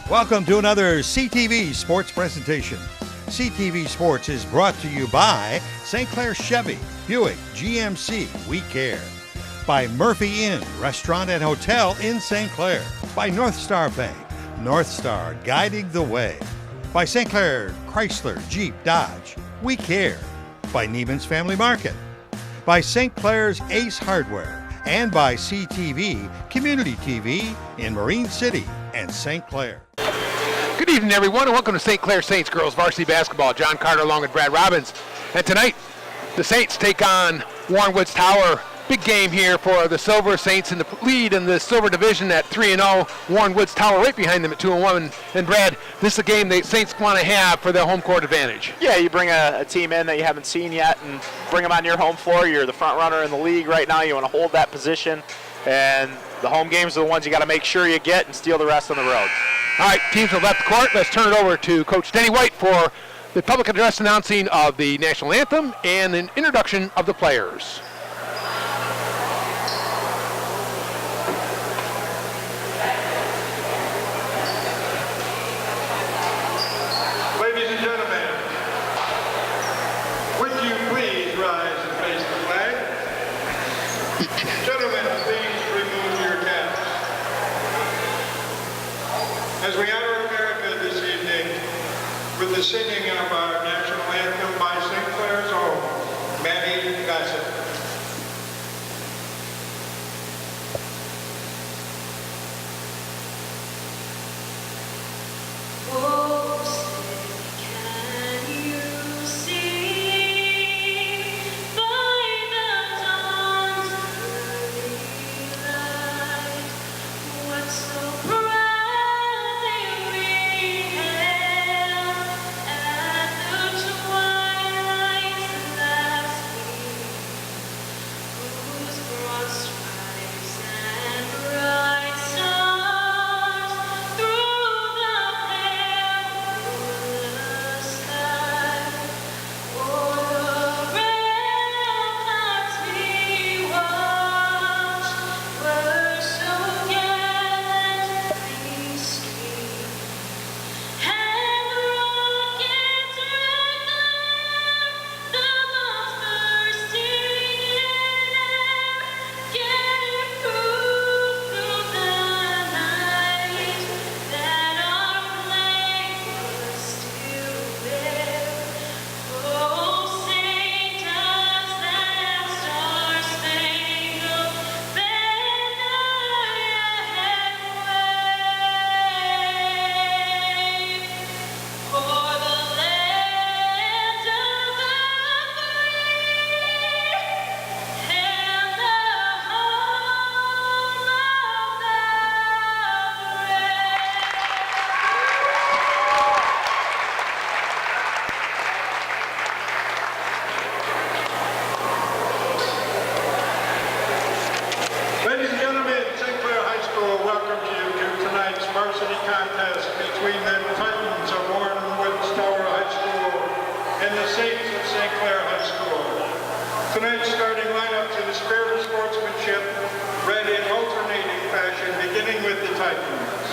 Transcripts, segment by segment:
Welcome to another CTV Sports presentation. CTV Sports is brought to you by St. Clair Chevy, Buick, GMC, We Care. By Murphy Inn, Restaurant and Hotel in St. Clair. By North Star Bank, North Star guiding the way. By St. Clair Chrysler, Jeep, Dodge, We Care. By Neiman's Family Market. By St. Clair's Ace Hardware. And by CTV, Community TV in Marine City and St. Clair. Good evening, everyone, and welcome to St. Clair Saints Girls Varsity Basketball. John Carter along with Brad Robbins. And tonight, the Saints take on Warren Woods Tower. Big game here for the Silver Saints in the lead in the Silver Division at 3-0. Warren Woods Tower right behind them at 2-1. And Brad, this is a game the Saints want to have for their home court advantage. Yeah, you bring a team in that you haven't seen yet and bring them on your home floor. You're the front runner in the league right now. You want to hold that position. And the home games are the ones you got to make sure you get and steal the rest on the road. All right, teams have left the court. Let's turn it over to Coach Denny White for the public address announcing of the national anthem and an introduction of the players. Ladies and gentlemen, would you please rise and face the flag? Gentlemen, please remove your caps. As we honor America this evening with the singing of our national anthem by St. Clair's own Maddie Bassett. Oh, say, can you see by the dawn's early light what so proudly we hailed at the twilight's last gleam, whose broad stripes and bright stars through the pale moonless sky o'er the ramparts we watched were so gallantly streaming, and the rockets red glare, the bombs bursting in air, gave proof through the night that our flag was still there. Oh, say does that star-spangled banner yet wave o'er the land of the free and the home of the Ladies and gentlemen, St. Clair High School welcomes you to tonight's varsity contest between the Titans of Warren Woods Tower High School and the Saints of St. Clair High School. Tonight's starting lineups in the spirit of sportsmanship read in alternating fashion, beginning with the Titans.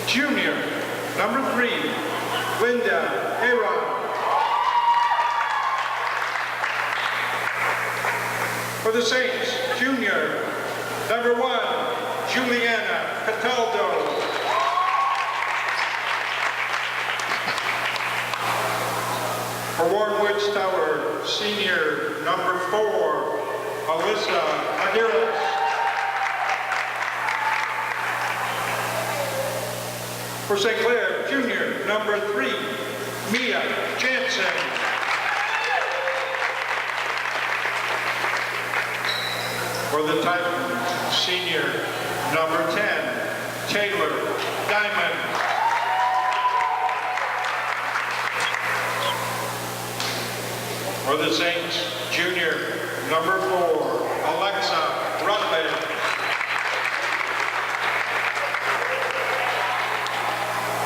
Junior, number 3, Linda Aaron. For the Saints, junior, number 1, Juliana Cataldo. For Warren Woods Tower, senior, number 4, Alyssa Aguirre. For St. Clair, junior, number 3, Mia Jansen. For the Titans, senior, number 10, Taylor Diamond. For the Saints, junior, number 4, Alexa Rutledge.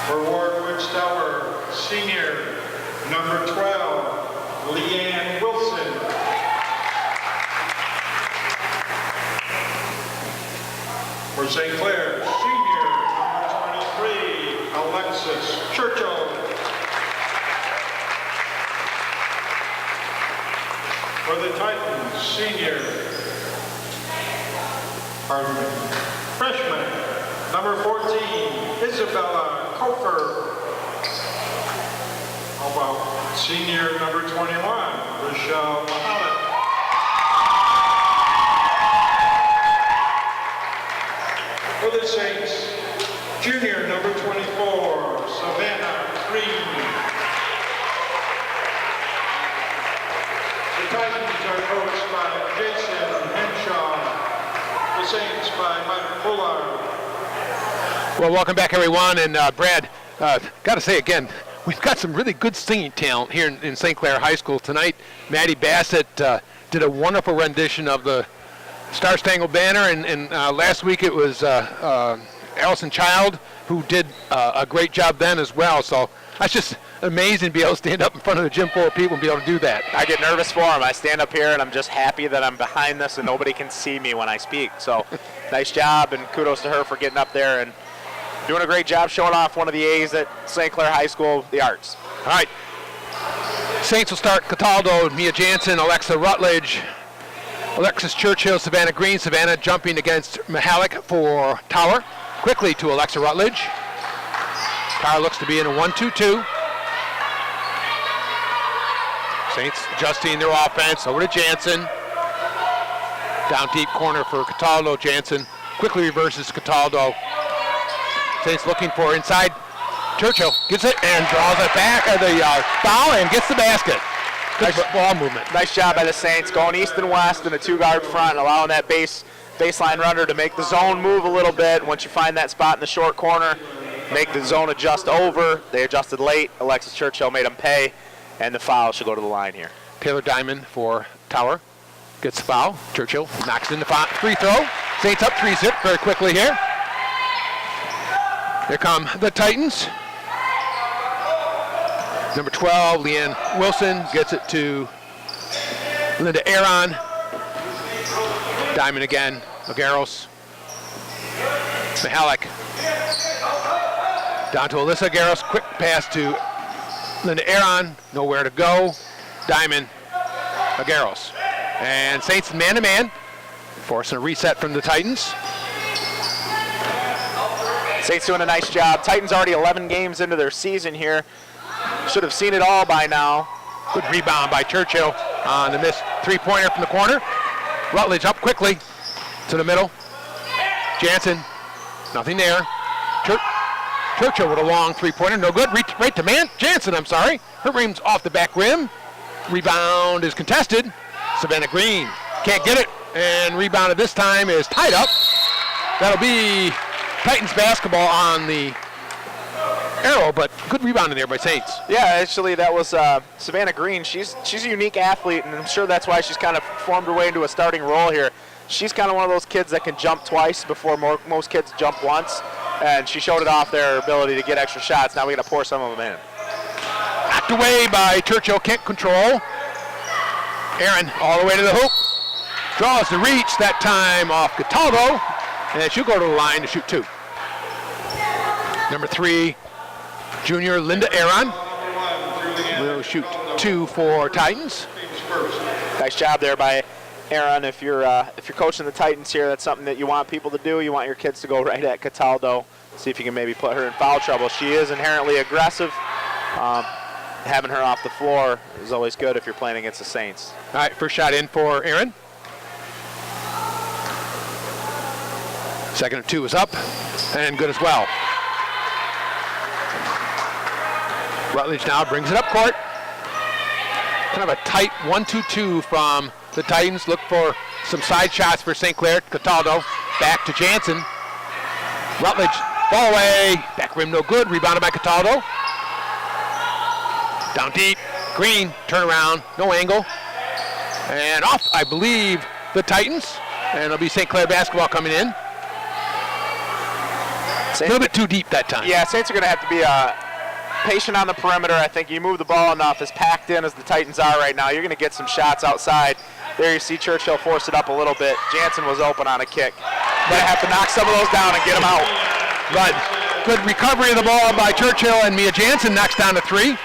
For Warren Woods Tower, senior, number 12, Leanne Wilson. For St. Clair, senior, number 23, Alexis Churchill. For the Titans, freshman, number 14, Isabella Kofer. How about senior number 21, Rochelle Mahalik. For the Saints, junior number 24, Savannah Green. The Titans are coached by Jason Henshaw. The Saints by Mike Fuller. Well, welcome back, everyone. And Brad, got to say again, we've got some really good singing talent here in St. Clair High School tonight. Maddie Bassett did a wonderful rendition of the Star Spangled Banner, and last week it was Allison Child who did a great job then as well. So that's just amazing to be able to stand up in front of a gym full of people and be able to do that. I get nervous for them. I stand up here and I'm just happy that I'm behind this and nobody can see me when I speak. So nice job, and kudos to her for getting up there and doing a great job showing off one of the A's at St. Clair High School, the arts. All right. Saints will start Cataldo, Mia Jansen, Alexa Rutledge, Alexis Churchill, Savannah Green. Savannah jumping against Mahalik for Tower. Quickly to Alexa Rutledge. Tower looks to be in a 1-2-2. Saints adjusting their offense. Over to Jansen. Down deep corner for Cataldo. Jansen quickly reverses Cataldo. Saints looking for inside. Churchill gets it and draws it back at the foul and gets the basket. Good ball movement. Nice job by the Saints, going east and west in a two-guard front, and allowing that baseline runner to make the zone move a little bit. Once you find that spot in the short corner, make the zone adjust over. They adjusted late. Alexis Churchill made them pay, and the foul should go to the line here. Taylor Diamond for Tower gets the foul. Churchill knocks in the free throw. Saints up 3-zip very quickly here. Here come the Titans. Number 12, Leanne Wilson gets it to Linda Aaron. Diamond again, Agueros. Mahalik. Down to Alyssa Agueros. Quick pass to Linda Aaron. Nowhere to go. Diamond, Agueros. And Saints man-to-man. Forcing a reset from the Titans. Saints doing a nice job. Titans already 11 games into their season here. Should have seen it all by now. Good rebound by Churchill on the missed three-pointer from the corner. Rutledge up quickly to the middle. Jansen, nothing there. Churchill with a long three-pointer, no good. Right to Jansen, I'm sorry. Her rim's off the back rim. Rebound is contested. Savannah Green can't get it, and rebounded this time is tied up. That'll be Titans basketball on the arrow, but good rebounding there by Saints. Yeah, actually that was Savannah Green. She's a unique athlete, and I'm sure that's why she's kind of formed her way into a starting role here. She's kind of one of those kids that can jump twice before most kids jump once, and she showed it off their ability to get extra shots. Now we got to pour some of them in. Knocked away by Churchill, can't control. Aaron all the way to the hoop. Draws the reach, that time off Cataldo, and she'll go to the line to shoot two. Number 3, junior Linda Aaron will shoot two for Titans. Nice job there by Aaron. If you're coaching the Titans here, that's something that you want people to do. You want your kids to go right at Cataldo. See if you can maybe put her in foul trouble. She is inherently aggressive. Having her off the floor is always good if you're playing against the Saints. All right, first shot in for Aaron. Second of two is up and good as well. Rutledge now brings it up court. Kind of a tight 1-2-2 from the Titans. Look for some side shots for St. Clair. Cataldo back to Jansen. Rutledge, ball away. Back rim no good. Rebounded by Cataldo. Down deep. Green, turn around, no angle. And off, I believe, the Titans. And it'll be St. Clair basketball coming in. A little bit too deep that time. Yeah, Saints are going to have to be patient on the perimeter. I think you move the ball enough, as packed in as the Titans are right now, you're going to get some shots outside. There you see Churchill force it up a little bit. Jansen was open on a kick. Going to have to knock some of those down and get them out. But Good recovery of the ball by Churchill, and Mia Jansen knocks down a three.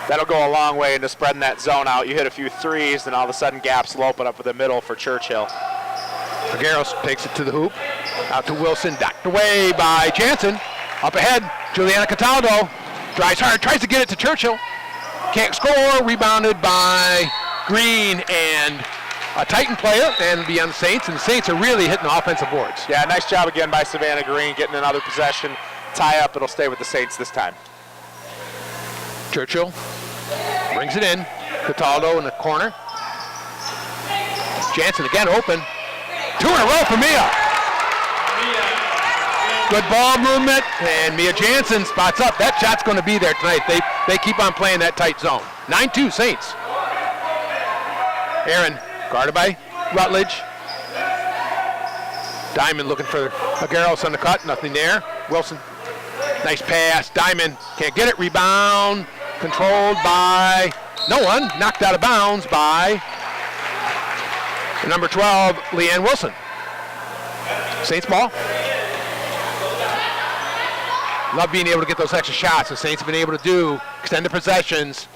That'll go a long way into spreading that zone out. You hit a few threes, and all of a sudden gaps will open up with the middle for Churchill. Figueroa takes it to the hoop. Out to Wilson, docked away by Jansen. Up ahead, Juliana Cataldo drives hard, tries to get it to Churchill. Can't score, rebounded by Green, and a Titan player, and be on the Saints, and the Saints are really hitting the offensive boards. Yeah, nice job again by Savannah Green, getting another possession. Tie up, it'll stay with the Saints this time. Churchill brings it in. Cataldo in the corner. Jansen again open. Two in a row for Mia. Good ball movement, and Mia Jansen spots up. That shot's going to be there tonight. They keep on playing that tight zone. 9-2 Saints. Aaron guarded by Rutledge. Diamond looking for Agueros on the cut. Nothing there. Wilson, nice pass. Diamond can't get it. Rebound controlled by no one. Knocked out of bounds by number 12, Leanne Wilson. Saints ball. Love being able to get those extra shots. The Saints have been able to do. Extended possessions.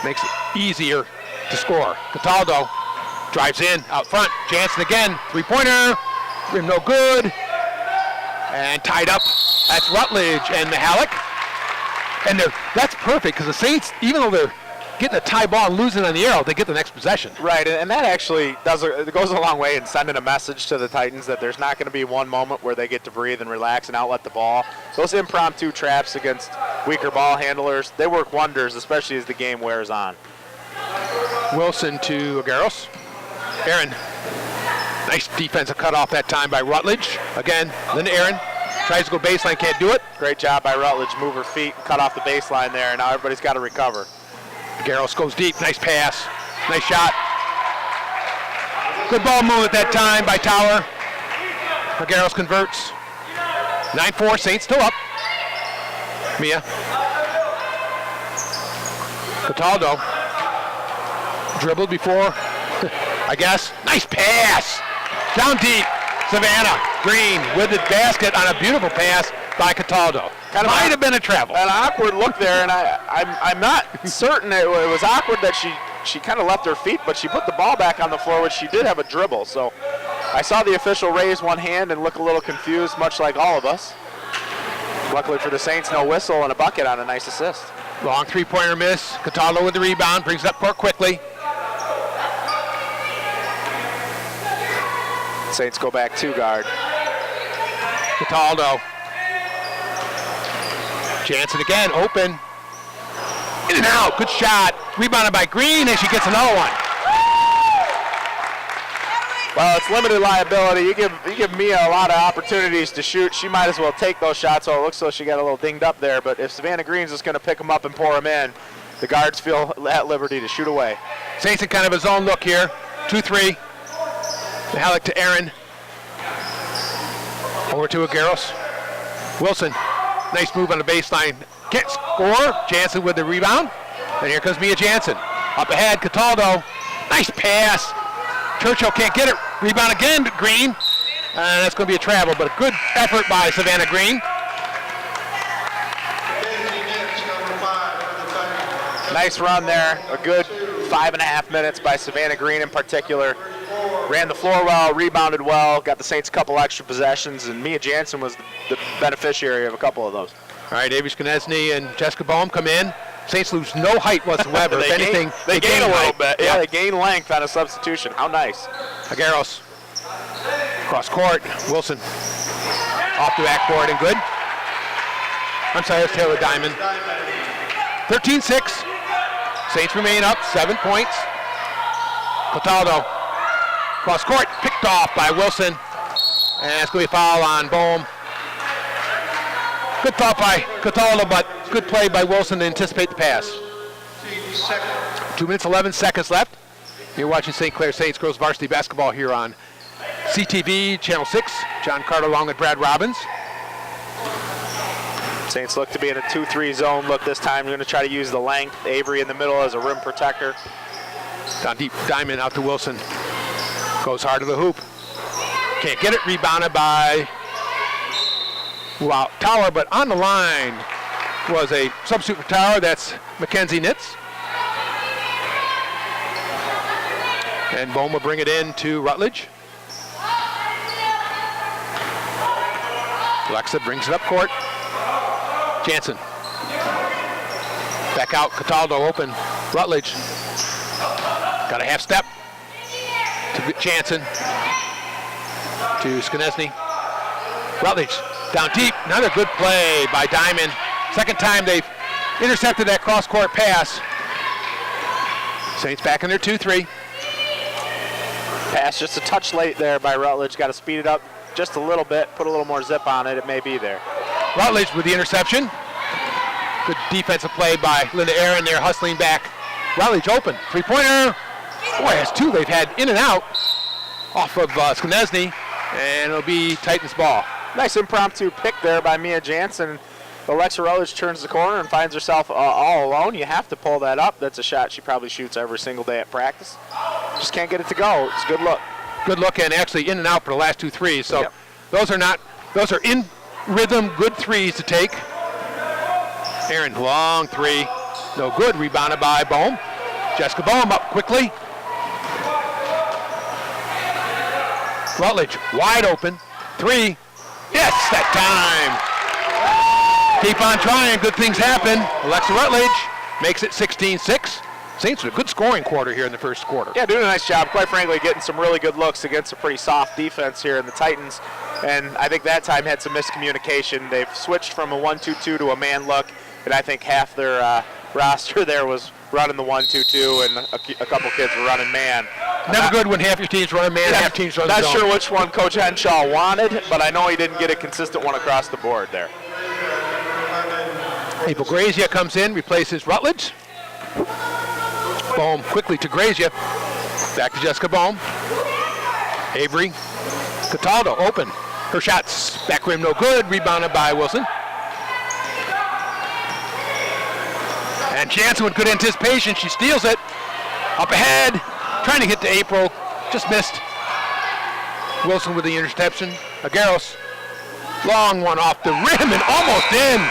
Makes it easier to score. Cataldo drives in, out front. Jansen again, three-pointer. Rim no good. And tied up. That's Rutledge and Mihalik. And that's perfect because the Saints, even though they're getting a tie ball and losing on the arrow, they get the next possession. Right, and that actually it goes a long way in sending a message to the Titans that there's not going to be one moment where they get to breathe and relax and outlet the ball. Those impromptu traps against weaker ball handlers, they work wonders, especially as the game wears on. Wilson to Agueros. Aaron, nice defensive cutoff that time by Rutledge. Again, Linda Aaron tries to go baseline, can't do it. Great job by Rutledge, move her feet, cut off the baseline there, and now everybody's got to recover. Agueros goes deep, nice pass, nice shot. Good ball movement that time by Tower. Agueros converts. 9-4, Saints still up. Mia. Cataldo. Dribbled before, I guess. Nice pass. Down deep. Savannah Green with the basket on a beautiful pass by Cataldo. Might have been a travel. An awkward look there, and I'm not certain it was awkward that she kind of left her feet, but she put the ball back on the floor, which she did have a dribble. So I saw the official raise one hand and look a little confused, much like all of us. Luckily for the Saints, no whistle and a bucket on a nice assist. Long three-pointer miss. Cataldo with the rebound, brings it up court quickly. Saints go back two guard. Cataldo. Jansen again, open. In and out, good shot. Rebounded by Green, and she gets another one. Well, it's limited liability. You give Mia a lot of opportunities to shoot. She might as well take those shots, so it looks like she got a little dinged up there. But if Savannah Green's just going to pick them up and pour them in, the guards feel at liberty to shoot away. Saints in kind of a zone look here. 2-3. Mihalik to Aaron. Over to Agueros. Wilson. Nice move on the baseline. Can't score. Jansen with the rebound. And here comes Mia Jansen. Up ahead, Cataldo. Nice pass. Churchill can't get it. Rebound again to Green. And that's going to be a travel, but a good effort by Savannah Green. Nice run there. A good 5.5 minutes by Savannah Green in particular. Ran the floor well, rebounded well, got the Saints a couple extra possessions, and Mia Jansen was the beneficiary of a couple of those. All right, Avery Skonechny and Jessica Boehm come in. Saints lose no height whatsoever. If anything, they gain a little height. bit. Yeah, they gain length on a substitution. How nice. Agueros. Cross court. Wilson. Off the backboard and good. I'm sorry, that's Taylor Diamond. 13-6. Saints remain up, 7 points. Cataldo. Cross court, picked off by Wilson. And it's going to be a foul on Boehm. Good thought by Cataldo, but good play by Wilson to anticipate the pass. 2 minutes, 11 seconds left. You're watching St. Clair Saints Girls Varsity Basketball here on CTV, Channel 6. John Carter along with Brad Robbins. Saints look to be in a 2-3 zone look this time. We're going to try to use the length. Avery in the middle as a rim protector. Down deep, Diamond out to Wilson. Goes hard to the hoop. Can't get it, rebounded by Wow, Tower, but on the line was a substitute for Tower. That's Mackenzie Nitz. And Bohm will bring it in to Rutledge. Alexa brings it up court. Jansen. Back out, Cataldo open. Rutledge. Got a half step to Jansen. To Skanesny. Rutledge down deep. Another good play by Diamond. Second time they've intercepted that cross-court pass. Saints back in their 2-3. Pass just a touch late there by Rutledge. Got to speed it up just a little bit, put a little more zip on it. It may be there. Rutledge with the interception. Good defensive play by Linda Aaron there, hustling back. Rutledge open, three-pointer. Boy, that's two they've had in and out off of Skanesny, and it'll be Titans ball. Nice impromptu pick there by Mia Jansen. Alexa Rutledge turns the corner and finds herself all alone. You have to pull that up. That's a shot she probably shoots every single day at practice. Just can't get it to go. It's a good look. Good look, and actually in and out for the last 2 threes. So Yep. those are in rhythm, good threes to take. Aaron, long three. No good, rebounded by Bohm. Jessica Bohm up quickly. Rutledge, wide open. Three. Yes, that time. Keep on trying, good things happen. Alexa Rutledge makes it 16-6. Saints with a good scoring quarter here in the first quarter. Yeah, doing a nice job, quite frankly, getting some really good looks against a pretty soft defense here in the Titans. And I think that time had some miscommunication. They've switched from a 1-2-2 to a man look, and I think half their roster there was running the 1-2-2, and a couple kids were running man. Never good when half your team's running man, half team's running Not zone. sure which one Coach Henshaw wanted, but I know he didn't get a consistent one across the board there. April Grazia comes in, replaces Rutledge. Bohm quickly to Grazia. Back to Jessica Bohm. Avery. Cataldo open. Her shot's back rim no good. Rebounded by Wilson. And Jansen with good anticipation. She steals it. Up ahead. Trying to get to April. Just missed. Wilson with the interception. Agueros. Long one off the rim and almost in.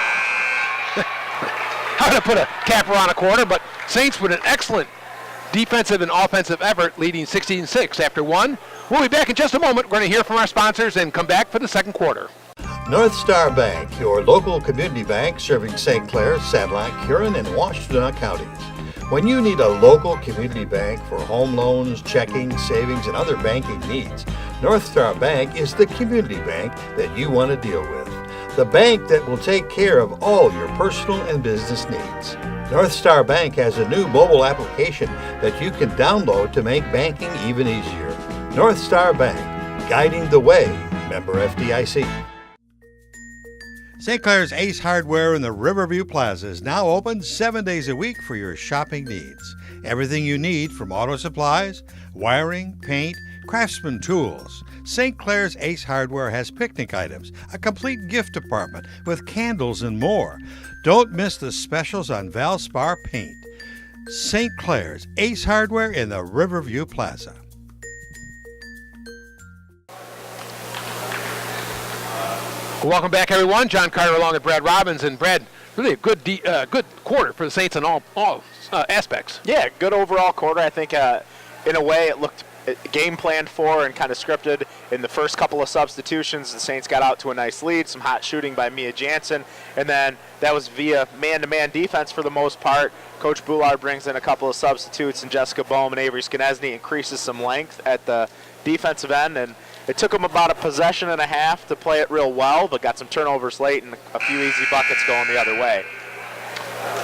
How to put a capper on a quarter, but Saints with an excellent defensive and offensive effort, leading 16-6 after one. We'll be back in just a moment. We're going to hear from our sponsors and come back for the second quarter. North Star Bank, your local community bank serving St. Clair, Sanilac, Huron, and Washtenaw counties. When you need a local community bank for home loans, checking, savings, and other banking needs, North Star Bank is the community bank that you want to deal with. The bank that will take care of all your personal and business needs. North Star Bank has a new mobile application that you can download to make banking even easier. North Star Bank, guiding the way. Member FDIC. St. Clair's Ace Hardware in the Riverview Plaza is now open 7 days a week for your shopping needs. Everything you need from auto supplies, wiring, paint, craftsman tools. St. Clair's Ace Hardware has picnic items, a complete gift department with candles and more. Don't miss the specials on Valspar paint. St. Clair's Ace Hardware in the Riverview Plaza. Welcome back, everyone. John Carter along with Brad Robbins. And Brad, really a good quarter for the Saints in all aspects. Yeah, good overall quarter. I think in a way it looked game planned for and kind of scripted. In the first couple of substitutions, the Saints got out to a nice lead, some hot shooting by Mia Jansen, and then that was via man-to-man defense for the most part. Coach Boulard brings in a couple of substitutes, and Jessica Bohm and Avery Skanesny increases some length at the defensive end, and it took them about a possession and a half to play it real well, but got some turnovers late and a few easy buckets going the other way.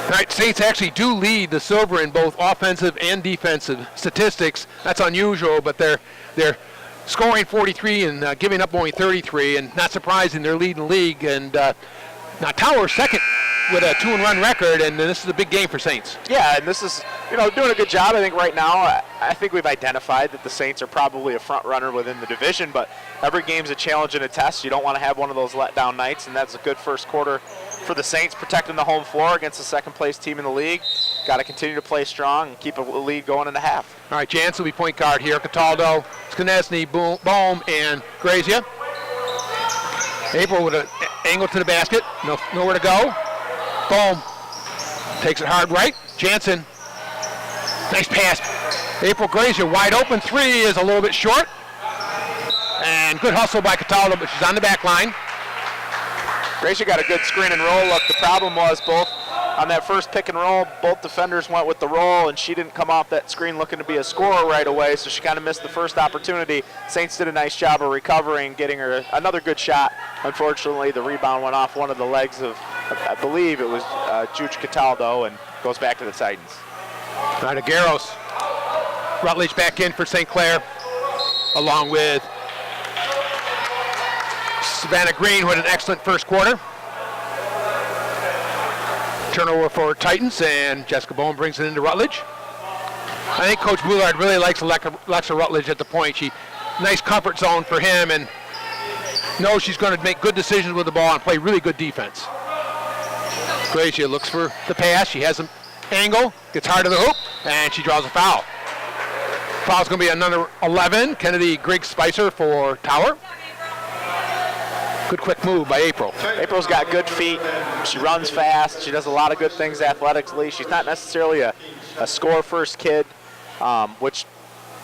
All right, Saints actually do lead the Silver in both offensive and defensive statistics. That's unusual, but they're scoring 43 and giving up only 33, and not surprising, they're leading the league. And now Tower's second with a 2-and-run record, and this is a big game for Saints. Yeah, and this is, doing a good job. I think right now, I think we've identified that the Saints are probably a front runner within the division, but every game's a challenge and a test. You don't want to have one of those letdown nights, and that's a good first quarter for the Saints, protecting the home floor against the second-place team in the league. Got to continue to play strong and keep a lead going in the half. All right, Jansen will be point guard here. Cataldo, Skanesny, Bohm, and Grazia. April with an Angle to the basket. Nowhere to go. Boom. Takes it hard right. Jansen. Nice pass. April Grazier wide open. Three is a little bit short. And good hustle by Cataldo, but she's on the back line. Grazier got a good screen and roll look. The problem was both on that first pick and roll, both defenders went with the roll, and she didn't come off that screen looking to be a scorer right away, so she kind of missed the first opportunity. Saints did a nice job of recovering, getting her another good shot. Unfortunately, the rebound went off one of the legs of, I believe it was Juge Cataldo, and goes back to the Titans. Garros. Rutledge back in for St. Clair, along with Savannah Green, who had an excellent first quarter. Turnover for Titans, and Jessica Bowen brings it into Rutledge. I think Coach Boulard really likes Alexa Rutledge at the point. Nice comfort zone for him, and knows she's going to make good decisions with the ball and play really good defense. Gracia looks for the pass. She has an angle, gets hard to the hoop, and she draws a foul. Foul's going to be another 11. Kennedy Griggs Spicer for Tower. Good quick move by April. April's got good feet. She runs fast. She does a lot of good things athletically. She's not necessarily a score-first kid, which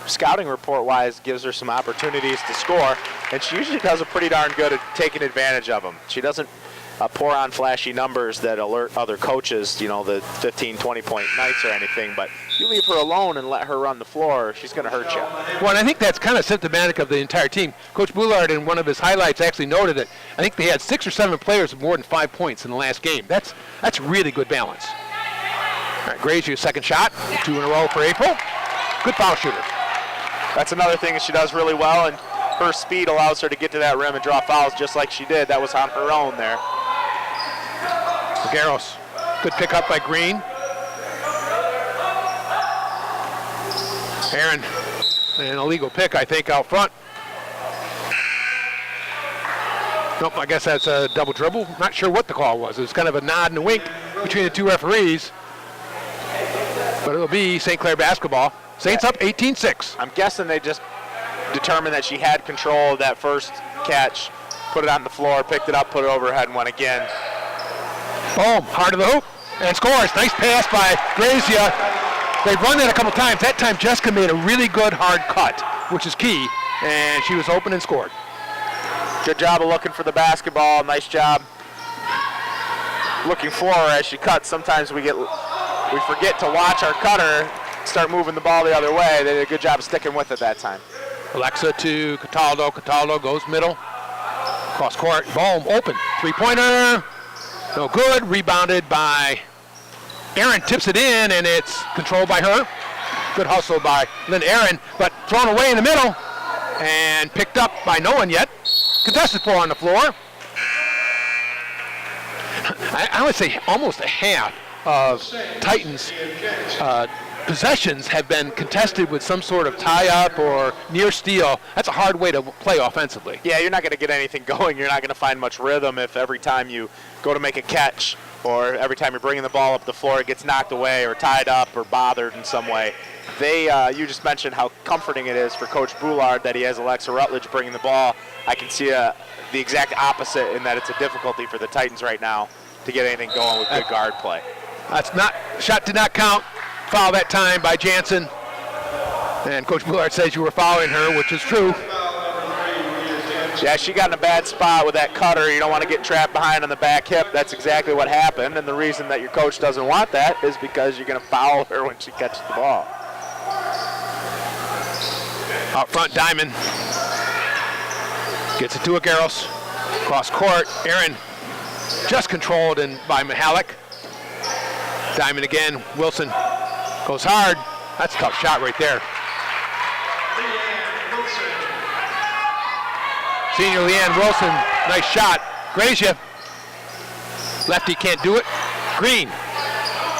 scouting report-wise gives her some opportunities to score, and she usually does a pretty darn good at taking advantage of them. She doesn't pour on flashy numbers that alert other coaches, the 15, 20-point nights or anything, but you leave her alone and let her run the floor, she's going to hurt you. Well, and I think that's kind of symptomatic of the entire team. Coach Boulard, in one of his highlights, actually noted that I think they had 6 or 7 players with more than 5 points in the last game. That's really good balance. All right, Grazier's second shot, 2 in a row for April. Good foul shooter. That's another thing that she does really well, and her speed allows her to get to that rim and draw fouls just like she did. That was on her own there. Garros, good pickup by Green. Aaron, an illegal pick, I think, out front. Nope, I guess that's a double dribble. Not sure what the call was. It was kind of a nod and a wink between the two referees. But it'll be St. Clair basketball. Saints up 18-6. I'm guessing they just determined that she had control of that first catch, put it on the floor, picked it up, put it over her head, and went again. Boom, hard to the hoop, and scores. Nice pass by Grazia. They've run that a couple times. That time Jessica made a really good hard cut, which is key, and she was open and scored. Good job of looking for the basketball. Nice job looking for her as she cuts. Sometimes we forget to watch our cutter start moving the ball the other way. They did a good job of sticking with it that time. Alexa to Cataldo. Cataldo goes middle. Cross court. Boom. Open. Three-pointer. No good. Rebounded by Aaron. Tips it in, and it's controlled by her. Good hustle by Lynn Aaron, but thrown away in the middle and picked up by no one yet. Contested four on the floor. I would say almost a half of Titans' possessions have been contested with some sort of tie-up or near steal. That's a hard way to play offensively. Yeah, you're not going to get anything going. You're not going to find much rhythm if every time you go to make a catch or every time you're bringing the ball up the floor, it gets knocked away or tied up or bothered in some way. You just mentioned how comforting it is for Coach Boulard that he has Alexa Rutledge bringing the ball. I can see the exact opposite in that it's a difficulty for the Titans right now to get anything going with good guard play. Shot did not count. Foul that time by Jansen. And Coach Boulard says you were fouling her, which is true. Yeah, she got in a bad spot with that cutter. You don't want to get trapped behind on the back hip. That's exactly what happened. And the reason that your coach doesn't want that is because you're going to foul her when she catches the ball. Out front, Diamond gets it to Agueros. Cross court, Aaron just controlled by Mihalik. Diamond again, Wilson goes hard. That's a tough shot right there. Senior Leanne Wilson, nice shot. Grazia, lefty can't do it. Green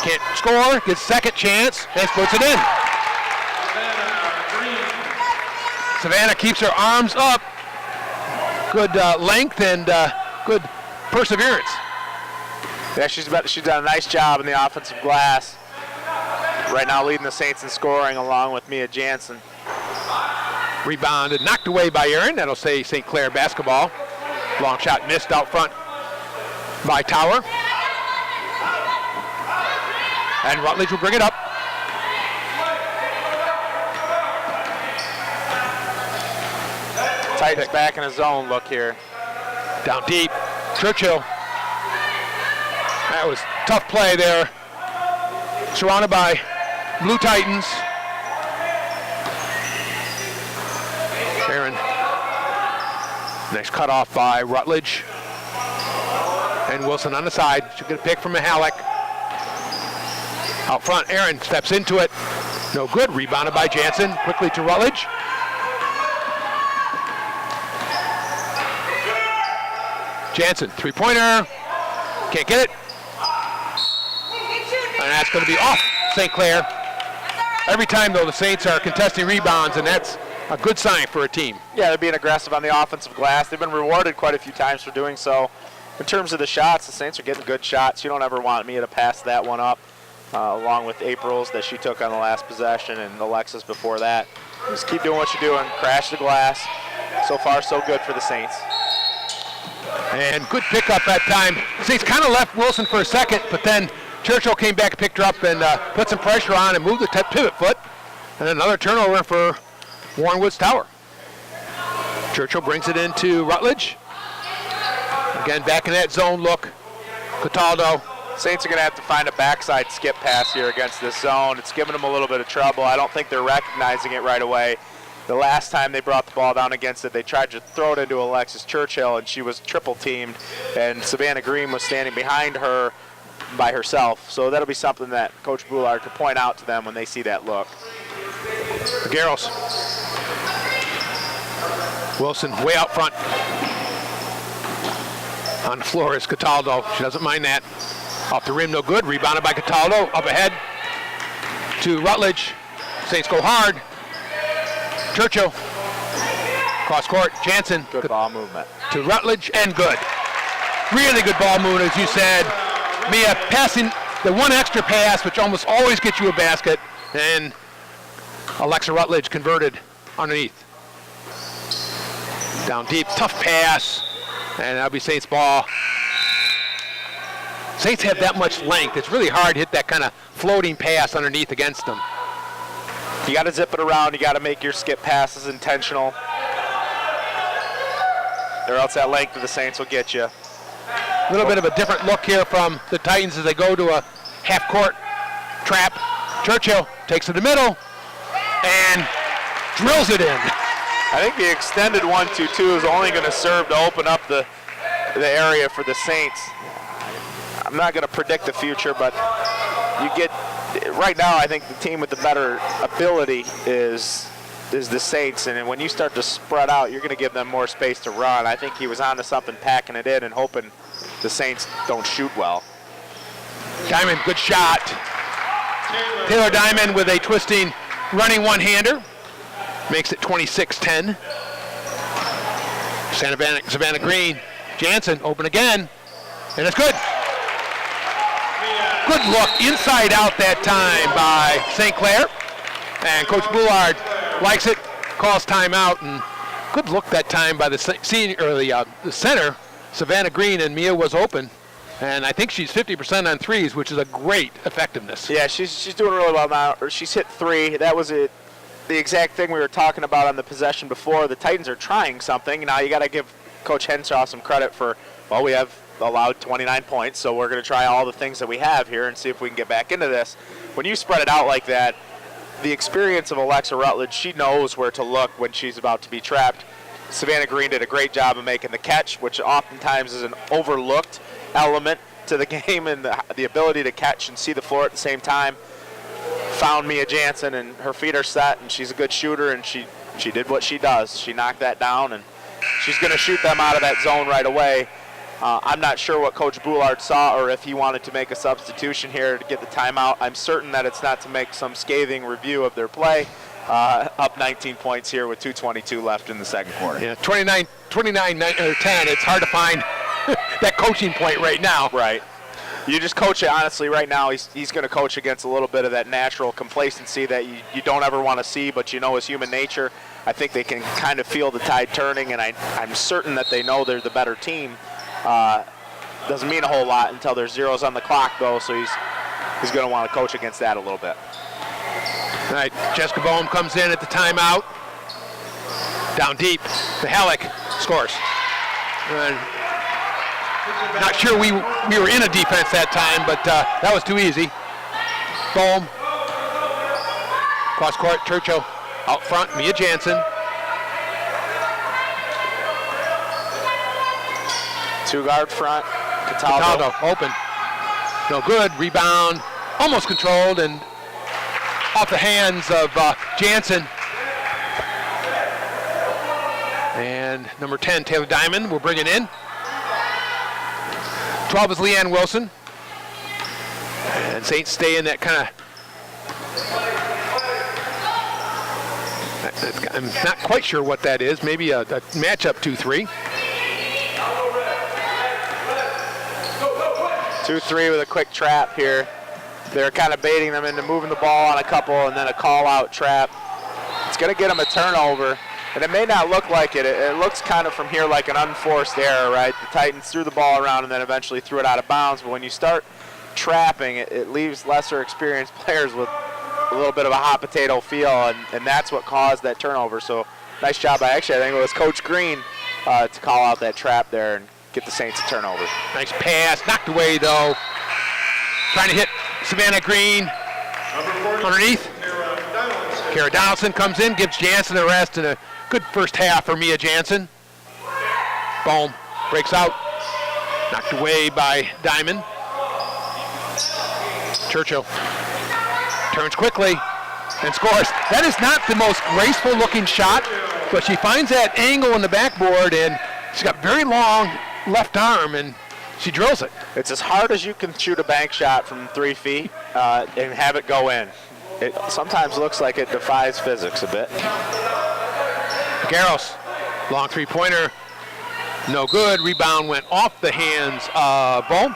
can't score, gets second chance, and puts it in. Savannah keeps her arms up. Good length and good perseverance. Yeah, she's done a nice job in the offensive glass. Right now leading the Saints in scoring along with Mia Jansen. Rebounded, knocked away by Aaron. That'll say St. Clair basketball. Long shot missed out front by Tower. And Rutledge will bring it up. Titans back in his zone look here. Down deep. Churchill. That was tough play there. Surrounded by Blue Titans. Aaron. Nice cutoff by Rutledge. And Wilson on the side. Should get a pick from Mihalik. Out front, Aaron steps into it. No good. Rebounded by Jansen. Quickly to Rutledge. Jansen, three-pointer. Can't get it. And that's going to be off St. Clair. Every time, though, the Saints are contesting rebounds, and that's a good sign for a team. Yeah, they're being aggressive on the offensive glass. They've been rewarded quite a few times for doing so. In terms of the shots, the Saints are getting good shots. You don't ever want Mia to pass that one up, along with April's that she took on the last possession and Alexis before that. Just keep doing what you're doing. Crash the glass. So far, so good for the Saints. And good pickup that time. Saints kind of left Wilson for a second, but then Churchill came back and picked her up and put some pressure on and moved the pivot foot. And another turnover for Warren Woods Tower. Churchill brings it into Rutledge. Again, back in that zone look. Cataldo. Saints are going to have to find a backside skip pass here against this zone. It's giving them a little bit of trouble. I don't think they're recognizing it right away. The last time they brought the ball down against it, they tried to throw it into Alexis Churchill, and she was triple teamed, and Savannah Green was standing behind her by herself. So that'll be something that Coach Boulard could point out to them when they see that look. Garros. Wilson way out front. On the floor is Cataldo. She doesn't mind that. Off the rim, no good. Rebounded by Cataldo. Up ahead to Rutledge. Saints go hard. Churchill. Cross court. Jansen. Good ball movement. To Rutledge, and good. Really good ball movement, as you said. Mia passing the one extra pass, which almost always gets you a basket, and Alexa Rutledge converted underneath. Down deep, tough pass, and that'll be Saints ball. Saints have that much length. It's really hard to hit that kind of floating pass underneath against them. You got to zip it around. You got to make your skip passes intentional, or else that length of the Saints will get you. A little bit of a different look here from the Titans as they go to a half-court trap. Churchill takes it to the middle and drills it in. I think the extended 1-2-2 is only going to serve to open up the area for the Saints. I'm not going to predict the future, but you get right now. I think the team with the better ability is the Saints, and when you start to spread out, you're going to give them more space to run. I think he was onto something, packing it in and hoping the Saints don't shoot well. Diamond, good shot. Taylor Diamond with a twisting running one-hander. Makes it 26-10. Savannah Green. Jansen open again. And it's good. Good look inside out that time by St. Clair. And Coach Boulard likes it, calls timeout, and good look that time by the senior or the center. Savannah Green, and Mia was open. And I think she's 50% on threes, which is a great effectiveness. Yeah, she's doing really well now. She's hit three. That was it. The exact thing we were talking about on the possession before. The Titans are trying something. Now you got to give Coach Henshaw some credit for, well, we have allowed 29 points, so we're going to try all the things that we have here and see if we can get back into this. When you spread it out like that, the experience of Alexa Rutledge, she knows where to look when she's about to be trapped. Savannah Green did a great job of making the catch, which oftentimes is an overlooked element to the game, and the ability to catch and see the floor at the same time. Found Mia Jansen, and her feet are set, and she's a good shooter, and she did what she does. She knocked that down, and she's going to shoot them out of that zone right away. I'm not sure what Coach Boulard saw or if he wanted to make a substitution here to get the timeout. I'm certain that it's not to make some scathing review of their play. Up 19 points here with 2:22 left in the second quarter. Yeah, 29-10. It's hard to find that coaching point right now. Right. You just coach it, honestly, right now. He's going to coach against a little bit of that natural complacency that you don't ever want to see, but you know is human nature. I think they can kind of feel the tide turning, and I'm certain that they know they're the better team. doesn't mean a whole lot until there's zeros on the clock, though, so he's going to want to coach against that a little bit. All right, Jessica Boehm comes in at the timeout. Down deep, the Halleck scores. Not sure we were in a defense that time, but that was too easy. Boehm, cross court, Churchill out front, Mia Jansen. Two-guard front, Cataldo open. No good, rebound, almost controlled, and off the hands of Jansen. And number 10, Taylor Diamond, will bring it in. 12 is Leanne Wilson. And Saints stay in that kind of, I'm not quite sure what that is. Maybe a matchup 2-3. 2-3 with a quick trap here. They're kind of baiting them into moving the ball on a couple and then a call-out trap. It's going to get them a turnover, and it may not look like it. It looks kind of from here like an unforced error, right? The Titans threw the ball around and then eventually threw it out of bounds, but when you start trapping, it leaves lesser experienced players with a little bit of a hot potato feel, and that's what caused that turnover. So nice job by, actually, I think it was Coach Green to call out that trap there and get the Saints a turnover. Nice pass, knocked away though. Trying to hit Savannah Green underneath. Kara Donaldson comes in, gives Jansen the rest, and a good first half for Mia Jansen. Boom, breaks out, knocked away by Diamond. Churchill turns quickly and scores. That is not the most graceful looking shot, but she finds that angle in the backboard, and she's got very long left arm, and she drills it. It's as hard as you can shoot a bank shot from 3 feet and have it go in. It sometimes looks like it defies physics a bit. Garros, long three-pointer, no good. Rebound went off the hands of Bohm.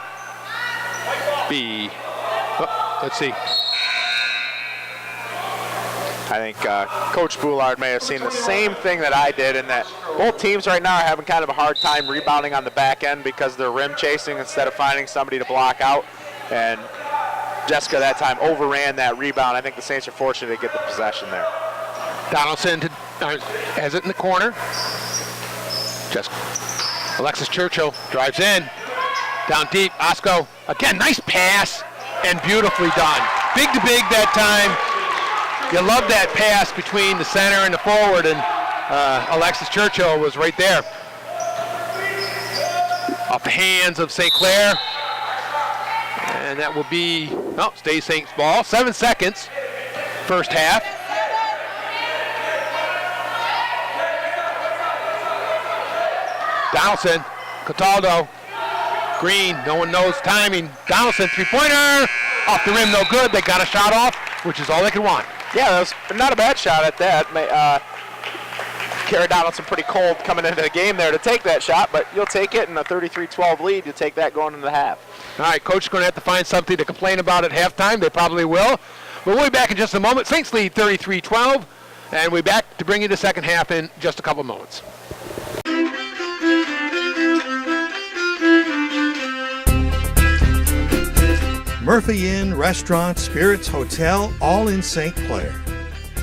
Let's see. I think Coach Boulard may have seen the same thing that I did, in that both teams right now are having kind of a hard time rebounding on the back end because they're rim chasing instead of finding somebody to block out. And Jessica that time overran that rebound. I think the Saints are fortunate to get the possession there. Donaldson has it in the corner. Alexis Churchill drives in. Down deep, Osco. Again, nice pass and beautifully done. Big to big that time. You love that pass between the center and the forward, and Alexis Churchill was right there. Off the hands of St. Clair. And that will be, stays Saints ball. 7 seconds, first half. Donaldson, Cataldo, Green, no one knows timing. Donaldson, three-pointer, off the rim, no good. They got a shot off, which is all they could want. Yeah, that was not a bad shot at that. Kara Donaldson pretty cold coming into the game there to take that shot, but you'll take it in a 33-12 lead. You'll take that going into the half. All right, Coach is going to have to find something to complain about at halftime. They probably will. But we'll be back in just a moment. Saints lead 33-12, and we'll be back to bring you the second half in just a couple moments. Murphy Inn, Restaurant, Spirits, Hotel, all in St. Clair.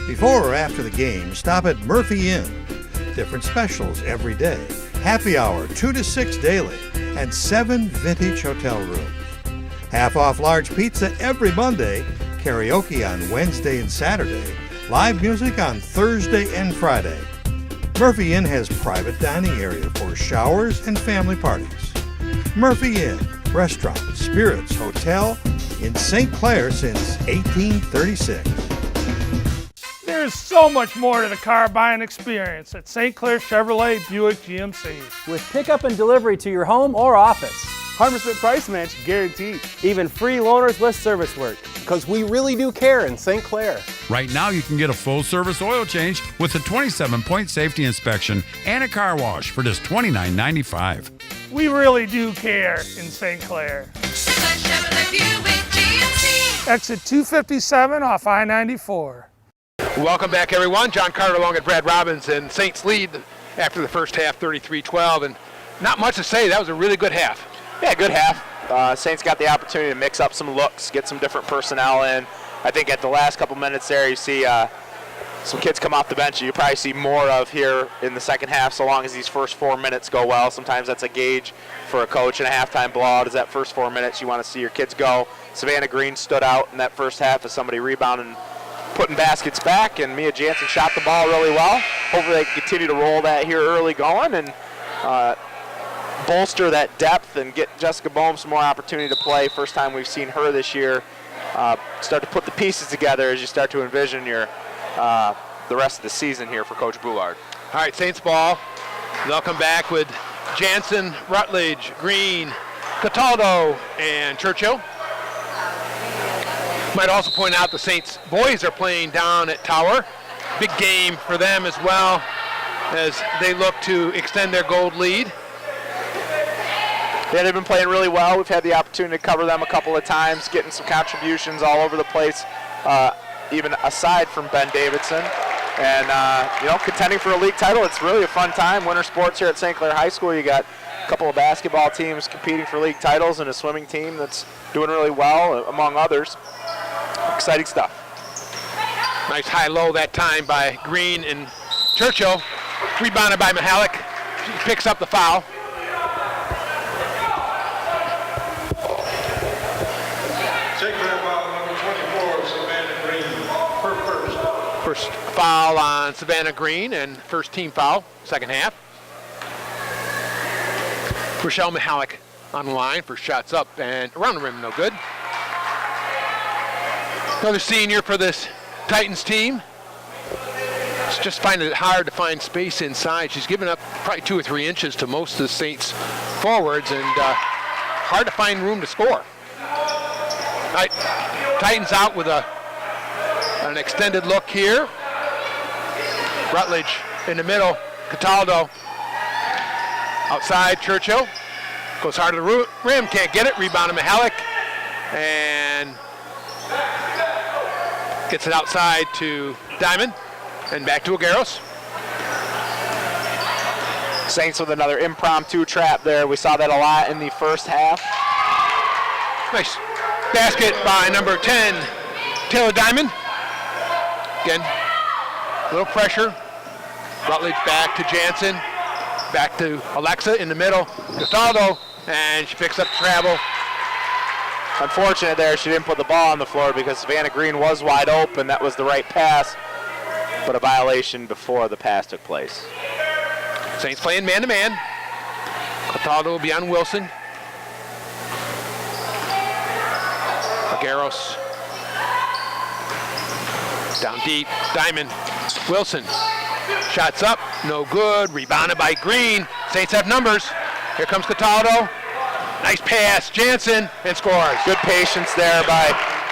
Before or after the game, stop at Murphy Inn. Different specials every day. Happy hour 2 to 6 daily, and 7 vintage hotel rooms. Half off large pizza every Monday, karaoke on Wednesday and Saturday, live music on Thursday and Friday. Murphy Inn has private dining area for showers and family parties. Murphy Inn, Restaurant, Spirits, Hotel in St. Clair since 1836. There's so much more to the car buying experience at St. Clair Chevrolet Buick GMC. With pickup and delivery to your home or office. 100% price match guaranteed. Even free loaners with service work. Because we really do care in St. Clair. Right now you can get a full service oil change with a 27-point safety inspection and a car wash for just $29.95. We really do care in St. Clair. Exit 257 off I-94. Welcome back, everyone. John Carter along with Brad Robbins, and Saints lead after the first half, 33-12, and not much to say. That was a really good half. Yeah, good half. Saints got the opportunity to mix up some looks, get some different personnel in. I think at the last couple minutes there, you see some kids come off the bench that you probably see more of here in the second half, so long as these first 4 minutes go well. Sometimes that's a gauge for a coach in a halftime blowout, is that first 4 minutes you want to see your kids go. Savannah Green stood out in that first half as somebody rebounding, putting baskets back, and Mia Jansen shot the ball really well. Hopefully they can continue to roll that here early going and bolster that depth and get Jessica Bohm some more opportunity to play. First time we've seen her this year. Start to put the pieces together as you start to envision your the rest of the season here for Coach Boulard. All right, Saints ball. They'll come back with Jansen, Rutledge, Green, Cataldo, and Churchill. Might also point out the Saints boys are playing down at Tower. Big game for them as well as they look to extend their gold lead. Yeah, they've been playing really well. We've had the opportunity to cover them a couple of times, getting some contributions all over the place, even aside from Ben Davidson. And, contending for a league title, it's really a fun time. Winter sports here at St. Clair High School. You got a couple of basketball teams competing for league titles and a swimming team that's doing really well, among others. Exciting stuff. Nice high-low that time by Green and Churchill. Rebounded by Mihalik. She picks up the foul. St. Clair foul number 24, Savannah Green, her first. First foul on Savannah Green and first team foul, second half. Rochelle Mihalik on the line for shots up and around the rim, no good. Another senior for this Titans team. It's just finding it hard to find space inside. She's given up probably 2 or 3 inches to most of the Saints forwards and hard to find room to score. All right, Titans out with an extended look here. Rutledge in the middle, Cataldo outside, Churchill. Goes hard to the rim, can't get it, rebound to Mihalik. And gets it outside to Diamond and back to Agueros. Saints with another impromptu trap there. We saw that a lot in the first half. Nice basket by number 10, Taylor Diamond. Again, a little pressure. Rutledge back to Jansen, back to Alexa in the middle. Cataldo, and she picks up travel. Unfortunate there, she didn't put the ball on the floor because Savannah Green was wide open. That was the right pass, but a violation before the pass took place. Saints playing man-to-man. Cataldo will be on Wilson. Agueros. Down deep, Diamond. Wilson. Shots up, no good. Rebounded by Green. Saints have numbers. Here comes Cataldo. Nice pass, Jansen, and scores. Good patience there by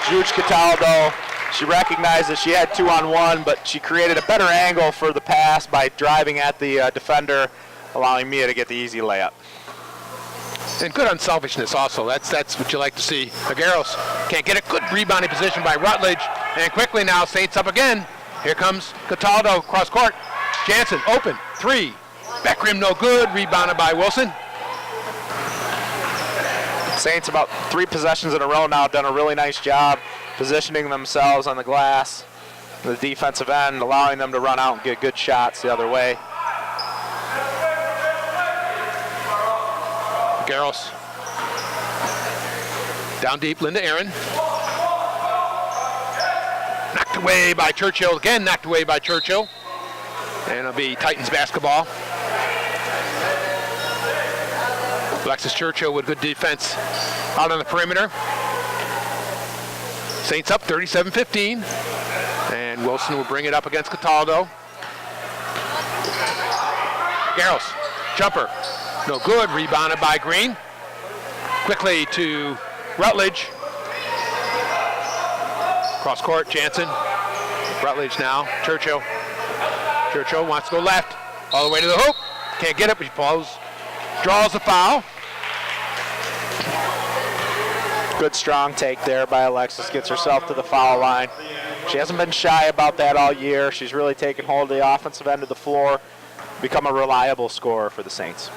Juge Cataldo. She recognized that she had 2-on-1, but she created a better angle for the pass by driving at the defender, allowing Mia to get the easy layup. And good unselfishness also. That's what you like to see. Agueros can't get a good rebounding position by Rutledge. And quickly now, Saints up again. Here comes Cataldo, cross court. Jansen, open, 3. Back rim, no good. Rebounded by Wilson. Saints about 3 possessions in a row now, done a really nice job positioning themselves on the glass, the defensive end, allowing them to run out and get good shots the other way. Garros. Down deep, Linda Aaron. Knocked away by Churchill. Again, knocked away by Churchill. And it'll be Titans basketball. Alexis Churchill with good defense out on the perimeter. Saints up 37-15. And Wilson will bring it up against Cataldo. Garros, jumper. No good, rebounded by Green. Quickly to Rutledge. Cross court, Jansen. Rutledge now, Churchill. Churchill wants to go left, all the way to the hoop. Can't get it, but he pulls, draws the foul. Good strong take there by Alexis, gets herself to the foul line. She hasn't been shy about that all year. She's really taken hold of the offensive end of the floor, become a reliable scorer for the Saints.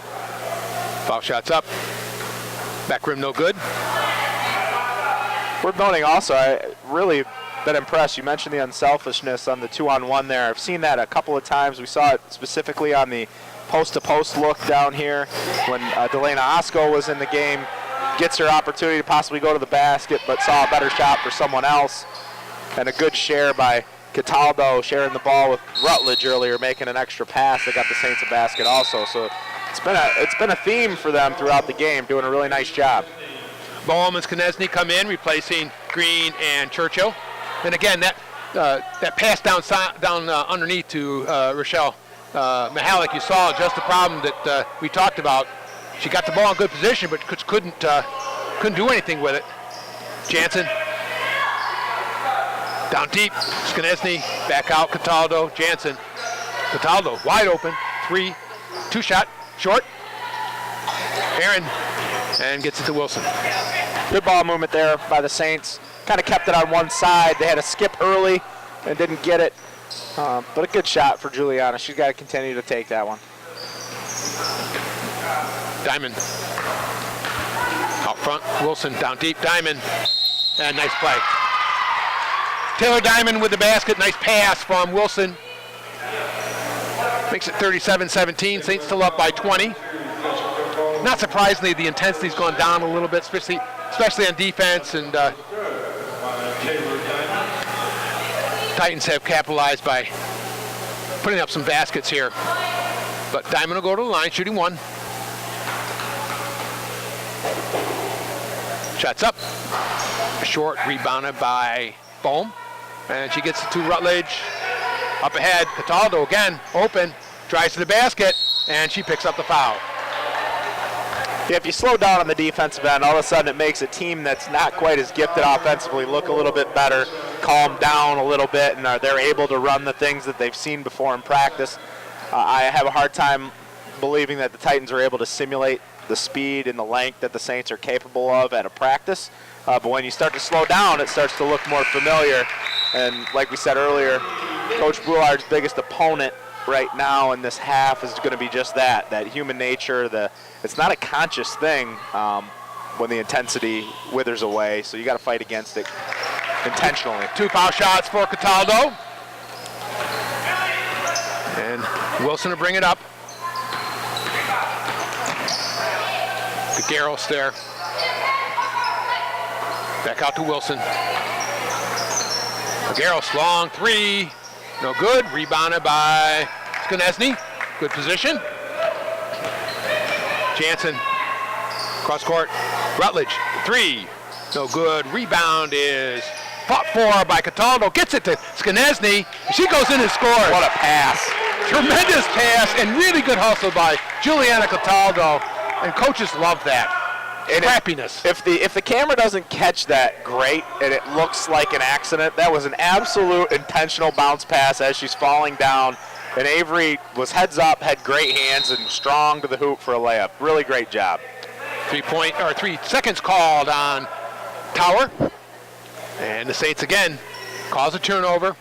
Foul shots up. Back rim no good. Worth noting also, I really been impressed. You mentioned the unselfishness on the 2-on-1 there. I've seen that a couple of times. We saw it specifically on the post-to-post look down here when Delana Osco was in the game. Gets her opportunity to possibly go to the basket, but saw a better shot for someone else. And a good share by Cataldo, sharing the ball with Rutledge earlier, making an extra pass that got the Saints a basket also. So it's been a theme for them throughout the game, doing a really nice job. Boehm and Skonechny come in, replacing Green and Churchill. And again, that pass down underneath to Rochelle Mihalik, you saw just the problem that we talked about. She got the ball in good position, but couldn't do anything with it. Jansen down deep. Skonechny back out. Cataldo. Jansen. Cataldo wide open. 3-2 shot short. Aaron and gets it to Wilson. Good ball movement there by the Saints. Kind of kept it on one side. They had to skip early and didn't get it. But a good shot for Juliana. She's got to continue to take that one. Diamond out front. Wilson down deep. Diamond. And nice play. Taylor Diamond with the basket. Nice pass from Wilson. Makes it 37-17. Saints still up by 20. Not surprisingly, the intensity's gone down a little bit, especially on defense, and Titans have capitalized by putting up some baskets here. But Diamond will go to the line, shooting one. Shots up. Short, rebounded by Boehm. And she gets it to Rutledge. Up ahead, Cataldo again, open, drives to the basket, and she picks up the foul. Yeah, if you slow down on the defensive end, all of a sudden it makes a team that's not quite as gifted offensively look a little bit better, calm down a little bit, and they're able to run the things that they've seen before in practice. I have a hard time believing that the Titans are able to simulate the speed and the length that the Saints are capable of at a practice. But when you start to slow down, it starts to look more familiar. And like we said earlier, Coach Brouillard's biggest opponent right now in this half is going to be just that human nature. It's not a conscious thing when the intensity withers away, so you got to fight against it intentionally. 2 foul shots for Cataldo. And Wilson to bring it up. Garros there. Back out to Wilson. Garros, long 3. No good. Rebounded by Skonechny. Good position. Jansen. Cross court. Rutledge. 3. No good. Rebound is fought for by Cataldo. Gets it to Skonechny. She goes in and scores. What a pass. Tremendous pass and really good hustle by Juliana Cataldo. And coaches love that. And happiness. If the camera doesn't catch that, great, and it looks like an accident. That was an absolute intentional bounce pass as she's falling down. And Avery was heads up, had great hands, and strong to the hoop for a layup. Really great job. 3 seconds called on Tower. And the Saints again cause a turnover.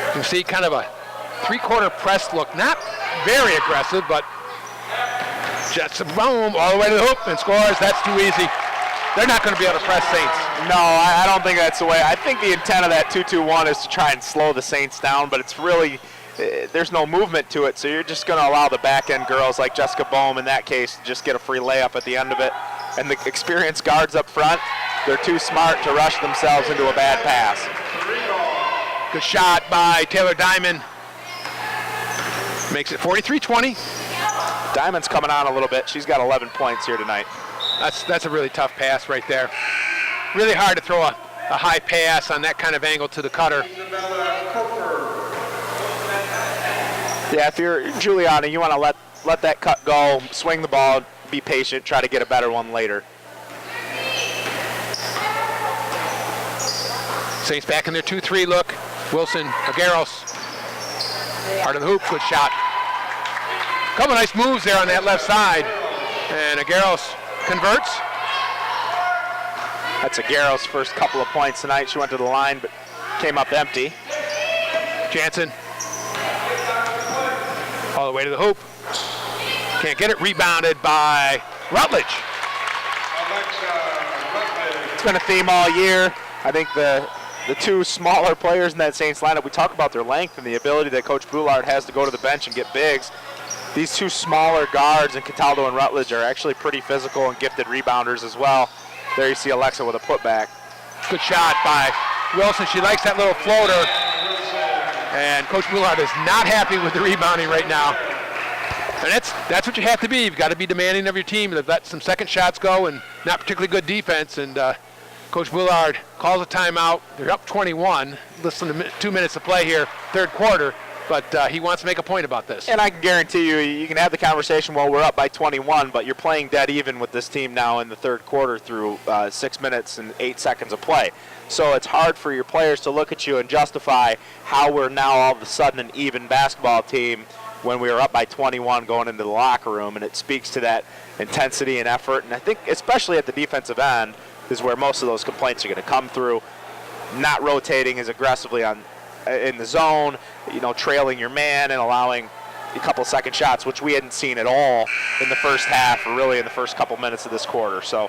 You can see kind of a 3-quarter press look. Not very aggressive, but just boom, all the way to the hoop and scores. That's too easy. They're not going to be able to press Saints. No, I don't think that's the way. I think the intent of that 2-2-1 is to try and slow the Saints down, but it's really, there's no movement to it, so you're just going to allow the back-end girls like Jessica Boehm in that case to just get a free layup at the end of it. And the experienced guards up front, they're too smart to rush themselves into a bad pass. Good shot by Taylor Diamond. Makes it 43-20. Diamond's coming on a little bit. She's got 11 points here tonight. That's a really tough pass right there. Really hard to throw a high pass on that kind of angle to the cutter. Yeah, if you're Juliana, you want to let that cut go, swing the ball, be patient, try to get a better one later. Saints back in their 2-3 look. Wilson, Agueros, heart of the hoop, good shot. Couple nice moves there on that left side. And Agueros converts. That's Agueros' first couple of points tonight. She went to the line, but came up empty. Jansen. All the way to the hoop. Can't get it. Rebounded by Rutledge. It's been a theme all year. I think the two smaller players in that Saints lineup, we talk about their length and the ability that Coach Boulard has to go to the bench and get bigs. These two smaller guards in Cataldo and Rutledge are actually pretty physical and gifted rebounders as well. There you see Alexa with a putback. Good shot by Wilson. She likes that little floater. And Coach Boulard is not happy with the rebounding right now. And that's what you have to be. You've got to be demanding of your team. They've let some second shots go and not particularly good defense. And Coach Boulard calls a timeout. They're up 21. Less than 2 minutes to play here, third quarter. But he wants to make a point about this. And I can guarantee you can have the conversation, well, we're up by 21, but you're playing dead even with this team now in the third quarter through 6 minutes and 8 seconds of play. So it's hard for your players to look at you and justify how we're now all of a sudden an even basketball team when we were up by 21 going into the locker room. And it speaks to that intensity and effort. And I think especially at the defensive end is where most of those complaints are going to come through. Not rotating as aggressively in the zone, trailing your man and allowing a couple second shots, which we hadn't seen at all in the first half or really in the first couple minutes of this quarter. So,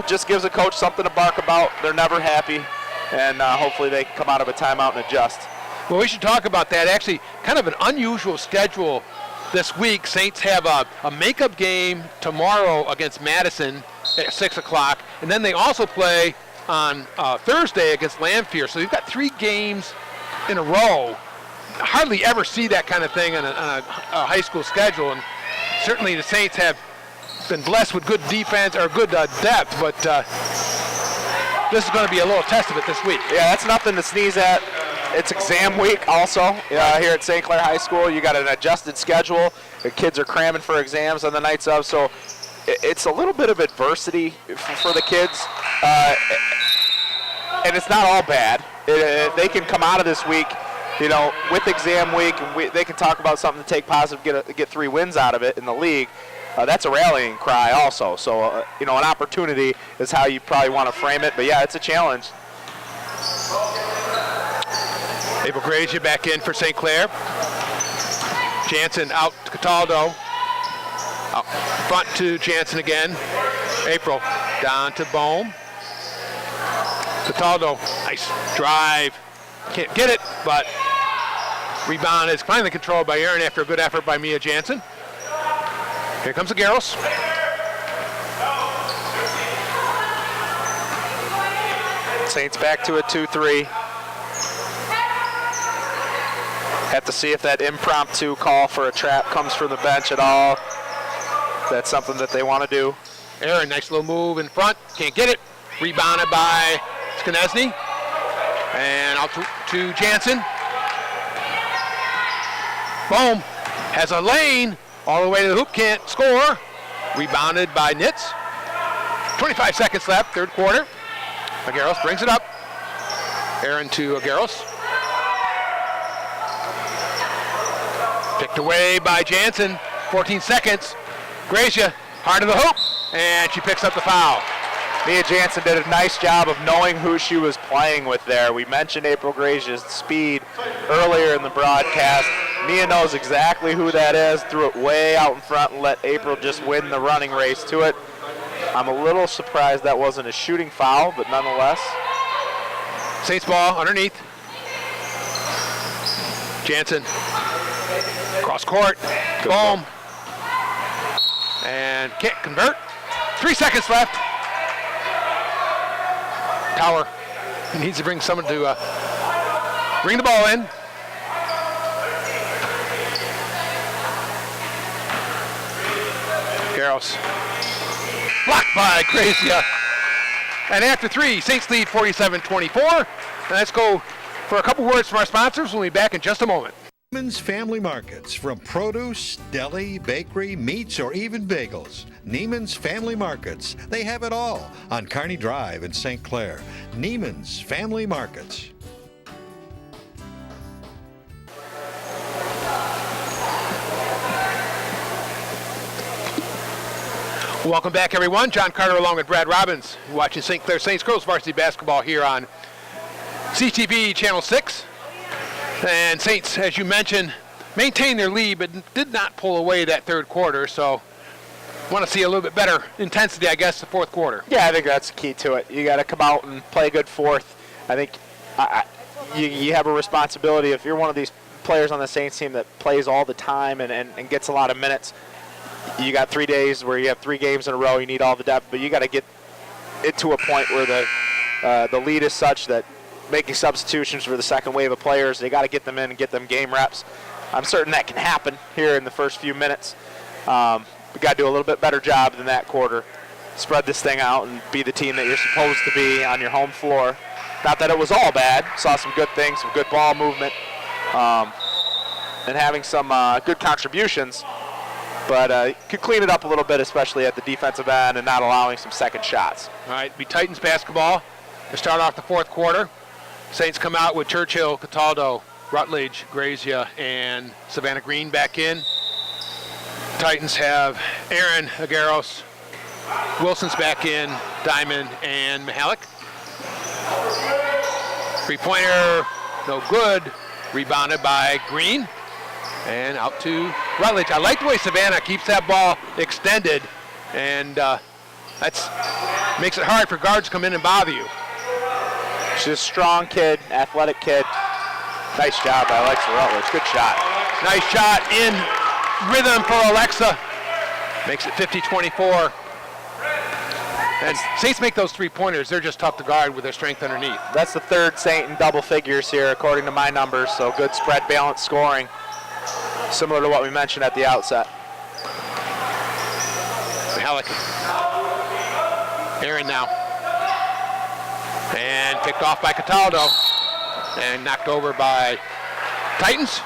just gives a coach something to bark about. They're never happy, and hopefully they can come out of a timeout and adjust. Well, we should talk about that. Actually, kind of an unusual schedule this week. Saints have a makeup game tomorrow against Madison at 6 o'clock, and then they also play on Thursday against Lanphier. So you've got 3 games in a row. Hardly ever see that kind of thing on a high school schedule, and certainly the Saints have been blessed with good defense or good depth, but this is going to be a little test of it this week. Yeah, that's nothing to sneeze at. It's exam week also here at St. Clair High School. You got an adjusted schedule. The kids are cramming for exams on the nights of, so it's a little bit of adversity for the kids, and it's not all bad. They can come out of this week, with exam week, and they can talk about something to take positive, get 3 wins out of it in the league. That's a rallying cry also. So, an opportunity is how you probably want to frame it. But, yeah, it's a challenge. April Grazia back in for St. Clair. Jansen out to Cataldo. Out front to Jansen again. April down to Bohm. Cataldo, nice drive. Can't get it, but rebound is finally controlled by Aaron after a good effort by Mia Jansen. Here comes the Garros. Saints back to a 2-3. Have to see if that impromptu call for a trap comes from the bench at all. That's something that they want to do. Aaron, nice little move in front. Can't get it. Rebounded by Skanesny. And out to Jansen. Bohm has a lane all the way to the hoop, can't score. Rebounded by Nitz. 25 seconds left, third quarter. Agueros brings it up. Aaron to Agueros. Picked away by Jansen. 14 seconds. Grazia, hard of the hoop, and she picks up the foul. Mia Jansen did a nice job of knowing who she was playing with there. We mentioned April Grazia's speed earlier in the broadcast. Mia knows exactly who that is, threw it way out in front and let April just win the running race to it. I'm a little surprised that wasn't a shooting foul, but nonetheless. Saints ball underneath. Jansen, cross court, boom. And can't convert. 3 seconds left. Tower needs to bring someone to bring the ball in. Garros. Blocked by Grazia. And after 3, Saints lead 47-24. And let's go for a couple words from our sponsors. We'll be back in just a moment. Neiman's Family Markets, from produce, deli, bakery, meats, or even bagels. Neiman's Family Markets. They have it all on Kearney Drive in St. Clair. Neiman's Family Markets. Welcome back, everyone. John Carter along with Brad Robbins. You're watching St. Clair Saints Girls Varsity Basketball here on CTV Channel 6. And Saints, as you mentioned, maintained their lead, but did not pull away that third quarter. So want to see a little bit better intensity, I guess, the fourth quarter. Yeah, I think that's the key to it. You got to come out and play a good fourth. I think you have a responsibility if you're one of these players on the Saints team that plays all the time and gets a lot of minutes. You got 3 days where you have 3 games in a row. You need all the depth, but you got to get it to a point where the lead is such that making substitutions for the second wave of players, they got to get them in and get them game reps. I'm certain that can happen here in the first few minutes. We got to do a little bit better job than that quarter. Spread this thing out and be the team that you're supposed to be on your home floor. Not that it was all bad. Saw some good things, some good ball movement, and having some good contributions. But could clean it up a little bit, especially at the defensive end and not allowing some second shots. All right, be Titans basketball to start off the fourth quarter. Saints come out with Churchill, Cataldo, Rutledge, Grazia, and Savannah Green back in. Titans have Aaron Agueros, Wilson's back in, Diamond, and Mihalik. Three-pointer, no good. Rebounded by Green. And out to Rutledge. I like the way Savannah keeps that ball extended, and that's makes it hard for guards to come in and bother you. She's a strong kid, athletic kid. Nice job by Alexa Rutledge. Good shot. Nice shot in rhythm for Alexa. Makes it 50-24. And Saints make those three-pointers. They're just tough to guard with their strength underneath. That's the third Saint in double figures here, according to my numbers. So good spread, balanced scoring, similar to what we mentioned at the outset. Mihalik. Aaron now. And picked off by Cataldo. And knocked over by Titans.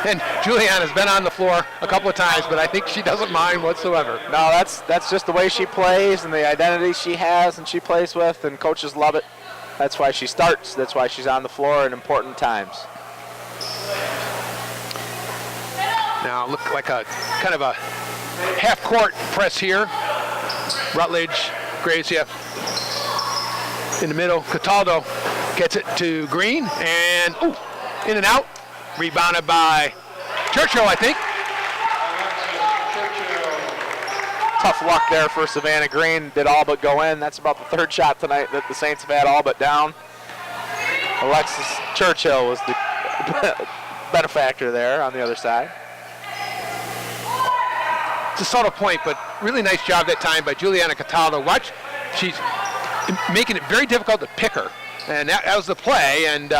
And Juliana's been on the floor a couple of times, but I think she doesn't mind whatsoever. No, that's just the way she plays and the identity she has and she plays with, and coaches love it. That's why she starts. That's why she's on the floor at important times. Now look like a kind of a half-court press here. Rutledge, Grazia in the middle. Cataldo gets it to Green, and in and out. Rebounded by Churchill, I think. Tough luck there for Savannah Green. Did all but go in. That's about the third shot tonight that the Saints have had all but down. Alexis Churchill was the benefactor there on the other side. It's a subtle point, but really nice job that time by Juliana Cataldo. Watch, she's making it very difficult to pick her. And that was the play, and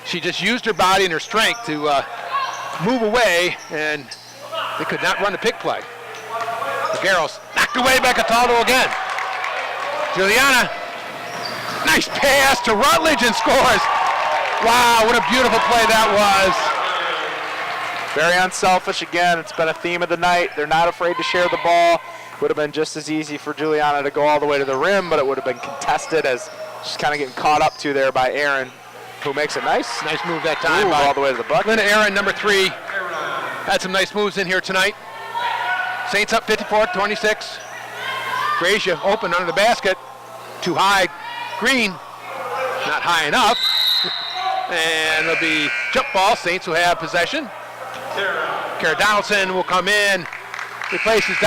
she just used her body and her strength to move away, and they could not run the pick play. Agueros knocked away by Cataldo again. Juliana, nice pass to Rutledge and scores. Wow, what a beautiful play that was. Very unselfish again. It's been a theme of the night. They're not afraid to share the ball. Would have been just as easy for Juliana to go all the way to the rim, but it would have been contested as she's kind of getting caught up to there by Aaron, who makes it nice. Nice move that time. Ooh, all the way to the bucket. Linda Aaron, number 3, had some nice moves in here tonight. Saints up 54-26. Grazia open under the basket. Too high. Green, not high enough. And it'll be jump ball. Saints will have possession. Kara Donaldson will come in. Replaces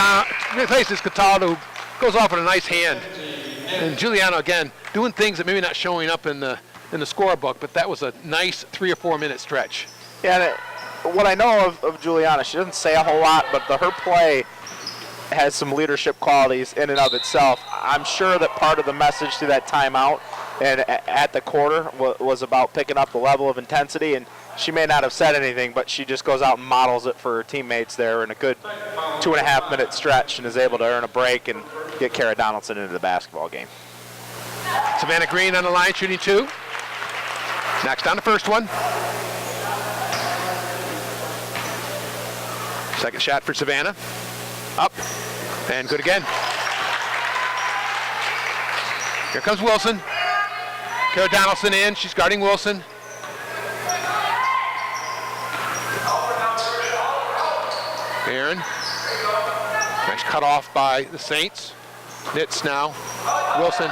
Cataldo, who goes off with a nice hand. And Juliana, again, doing things that maybe not showing up in the scorebook, but that was a nice 3 or 4 minute stretch. Yeah, what I know of Juliana, she doesn't say a whole lot, but her play has some leadership qualities in and of itself. I'm sure that part of the message to that timeout and at the quarter was about picking up the level of intensity, and she may not have said anything, but she just goes out and models it for her teammates there in a good 2.5 minute stretch and is able to earn a break and get Kara Donaldson into the basketball game. Savannah Green on the line, shooting 2. Knocks down the first one. Second shot for Savannah. Up and good again. Here comes Wilson. Kara Donaldson in. She's guarding Wilson. Aaron. Nice cut off by the Saints. Nitz now. Wilson.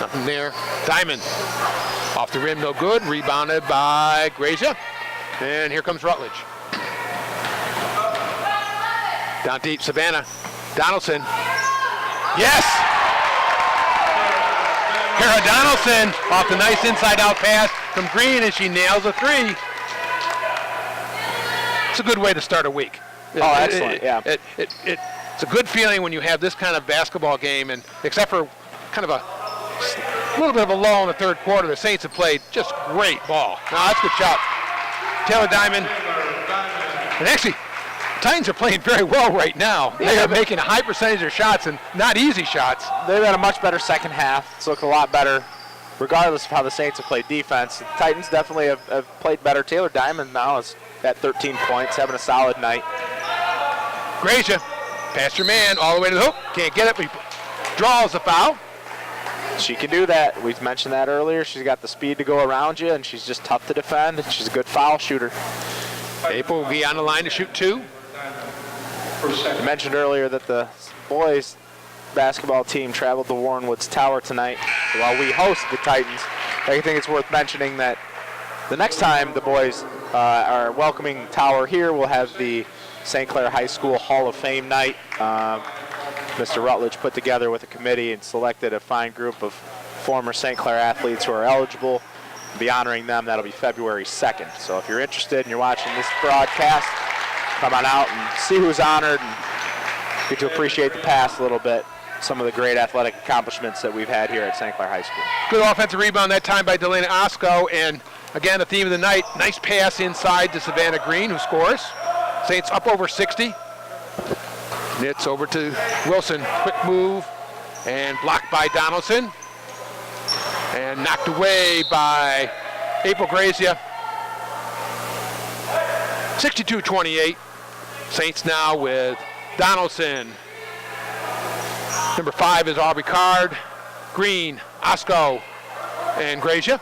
Nothing there. Diamond off the rim, no good. Rebounded by Grazia. And here comes Rutledge. Down deep, Savannah. Donaldson. Yes! Kara Donaldson off the nice inside-out pass from Green, and she nails a three. It's a good way to start a week. Oh, excellent, yeah. It's a good feeling when you have this kind of basketball game, and except for kind of a little bit of a lull in the third quarter, the Saints have played just great ball. No, that's a good shot. Taylor Diamond. And actually, Titans are playing very well right now. They are making a high percentage of shots and not easy shots. They've had a much better second half. It's looked a lot better, regardless of how the Saints have played defense. The Titans definitely have played better. Taylor Diamond now is at 13 points, having a solid night. Grazia, past your man, all the way to the hoop. Can't get it, but he draws the foul. She can do that. We've mentioned that earlier. She's got the speed to go around you, and she's just tough to defend. And she's a good foul shooter. April will be on the line to shoot two. I mentioned earlier that the boys basketball team traveled to Warren Woods Tower tonight while we host the Titans. I think it's worth mentioning that the next time the boys are welcoming Tower here, we'll have the St. Clair High School Hall of Fame night. Mr. Rutledge put together with a committee and selected a fine group of former St. Clair athletes who are eligible. We'll be honoring them. That'll be February 2nd. So if you're interested and you're watching this broadcast, come on out and see who's honored and get to appreciate the past a little bit. Some of the great athletic accomplishments that we've had here at St. Clair High School. Good offensive rebound that time by Delana Osco. And again, the theme of the night, nice pass inside to Savannah Green, who scores. Saints up over 60. Nits over to Wilson. Quick move and blocked by Donaldson. And knocked away by April Grazia. 62-28. Saints now with Donaldson. Number 5 is Aubrey Card. Green, Osco, and Grazia.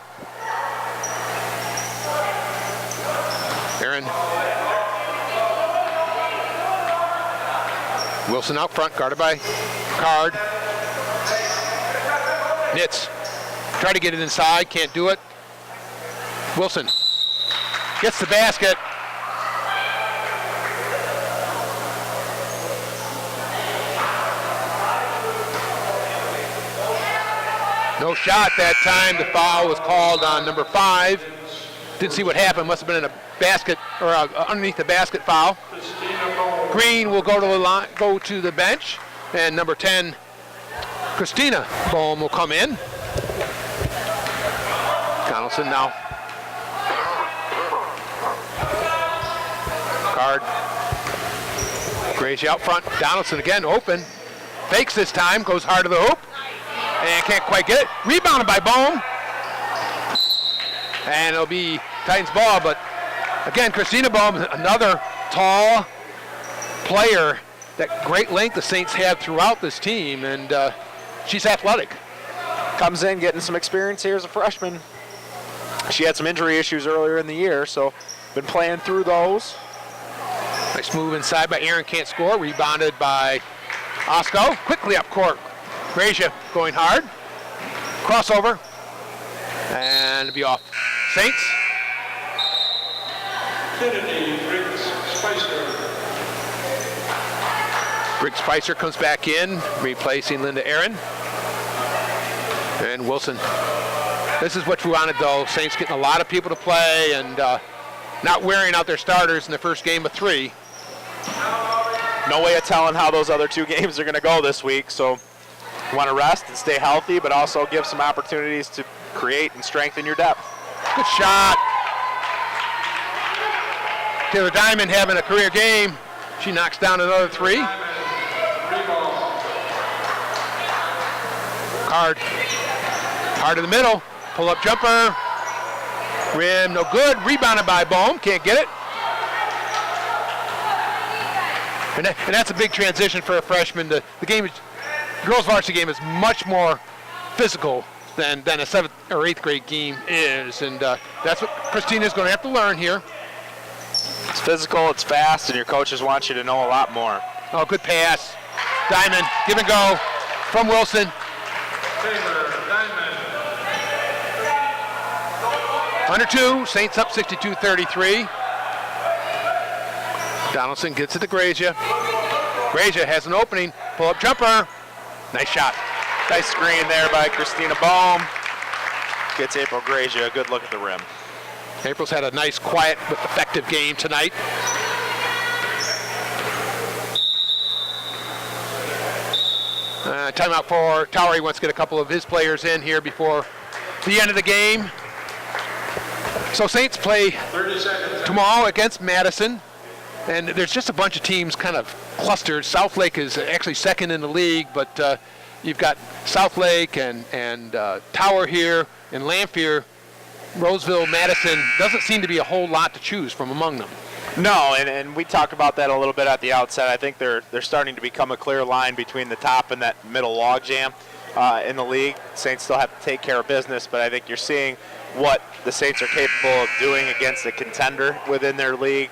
Aaron. Wilson out front, guarded by Card. Nitz. Try to get it inside, can't do it. Wilson gets the basket. No shot that time. The foul was called on number 5. Didn't see what happened. Must have been in a basket or underneath the basket foul. Green will go to the line, go to the bench, and number 10, Christina Bohm, will come in. Donaldson now. Card. Gracie out front. Donaldson again open. Fakes this time. Goes hard to the hoop. And can't quite get it. Rebounded by Bohm. And it'll be Titans ball. But again, Christina Bohm, another tall player. That great length the Saints have throughout this team. And she's athletic. Comes in getting some experience here as a freshman. She had some injury issues earlier in the year, so been playing through those. Nice move inside by Aaron, can't score. Rebounded by Osco. Quickly up court. Grazia going hard. Crossover. And it'll be off. Saints. Kennedy, Briggs, Spicer. Briggs Spicer comes back in, replacing Linda Aaron. And Wilson. This is what we wanted, though. Saints getting a lot of people to play and not wearing out their starters in the first game of 3. No way of telling how those other 2 games are going to go this week, so you want to rest and stay healthy, but also give some opportunities to create and strengthen your depth. Good shot. Taylor Diamond having a career game. She knocks down another 3. Card in the middle. Pull-up jumper. Rim, no good. Rebounded by Bohm. Can't get it. And that's a big transition for a freshman. The game, girls varsity game, is much more physical than a 7th or 8th grade game is. And that's what Christina's going to have to learn here. It's physical, it's fast, and your coaches want you to know a lot more. Oh, good pass. Diamond, give and go from Wilson. Taylor, Diamond. Under 2, Saints up 62-33. Donaldson gets it to Grazia. Grazia has an opening. Pull-up jumper. Nice shot. Nice screen there by Christina Bohm. Gets April Grazia a good look at the rim. April's had a nice, quiet, but effective game tonight. Timeout for Tower. He wants to get a couple of his players in here before the end of the game. So Saints play tomorrow against Madison. And there's just a bunch of teams kind of clustered. South Lake is actually second in the league, but you've got South Lake and Tower here, and Lanphier, Roseville, Madison. Doesn't seem to be a whole lot to choose from among them. No, and we talked about that a little bit at the outset. I think they're starting to become a clear line between the top and that middle logjam in the league. Saints still have to take care of business, but I think you're seeing what the Saints are capable of doing against a contender within their league.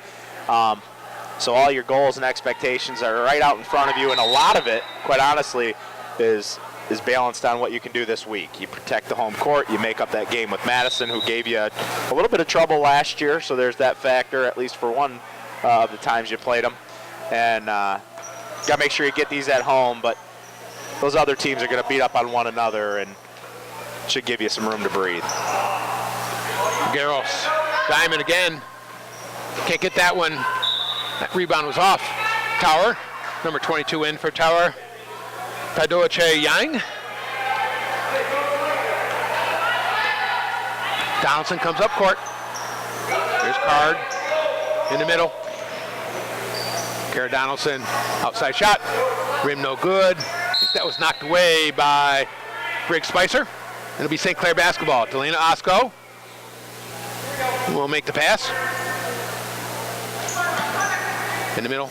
So all your goals and expectations are right out in front of you, and a lot of it, quite honestly, is balanced on what you can do this week. You protect the home court, you make up that game with Madison, who gave you a little bit of trouble last year, so there's that factor, at least for one of the times you played them. And got to make sure you get these at home, but those other teams are going to beat up on one another and should give you some room to breathe. Garros, Diamond again. Can't get that one. That rebound was off. Tower, number 22 in for Tower. Padoache Yang. Donaldson comes up court. Here's Card in the middle. Kara Donaldson, outside shot. Rim no good. I think that was knocked away by Briggs Spicer. It'll be St. Clair basketball. Delana Osco will make the pass. In the middle,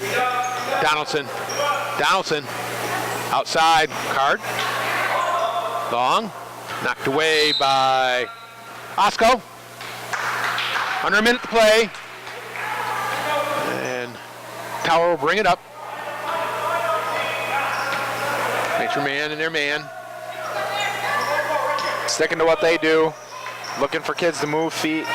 Donaldson. Donaldson, outside, Card. Long, knocked away by Osco. Under a minute to play. And Tower will bring it up. Makes your man and their man. Sticking to what they do, looking for kids to move feet.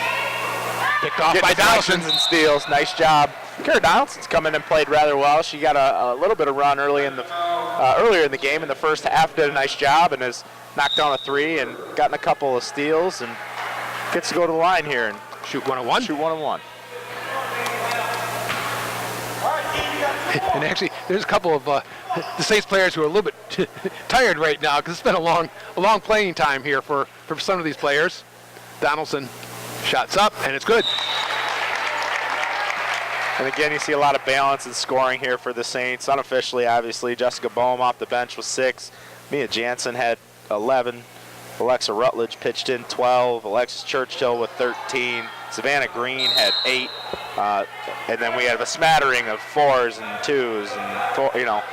Picked off by Donaldson. And steals, nice job. Kara Donaldson's come in and played rather well. She got a little bit of run earlier in the game. In the first half, did a nice job and has knocked down a three and gotten a couple of steals and gets to go to the line here and shoot 1-on-1. Shoot 1-on-1. And actually, there's a couple of the Saints players who are a little bit tired right now because it's been a long playing time here for some of these players. Donaldson shots up and it's good. And again, you see a lot of balance and scoring here for the Saints. Unofficially, obviously, Jessica Boehm off the bench with 6. Mia Jansen had 11. Alexa Rutledge pitched in 12. Alexis Churchill with 13. Savannah Green had 8. And then we have a smattering of 4s and 2s. And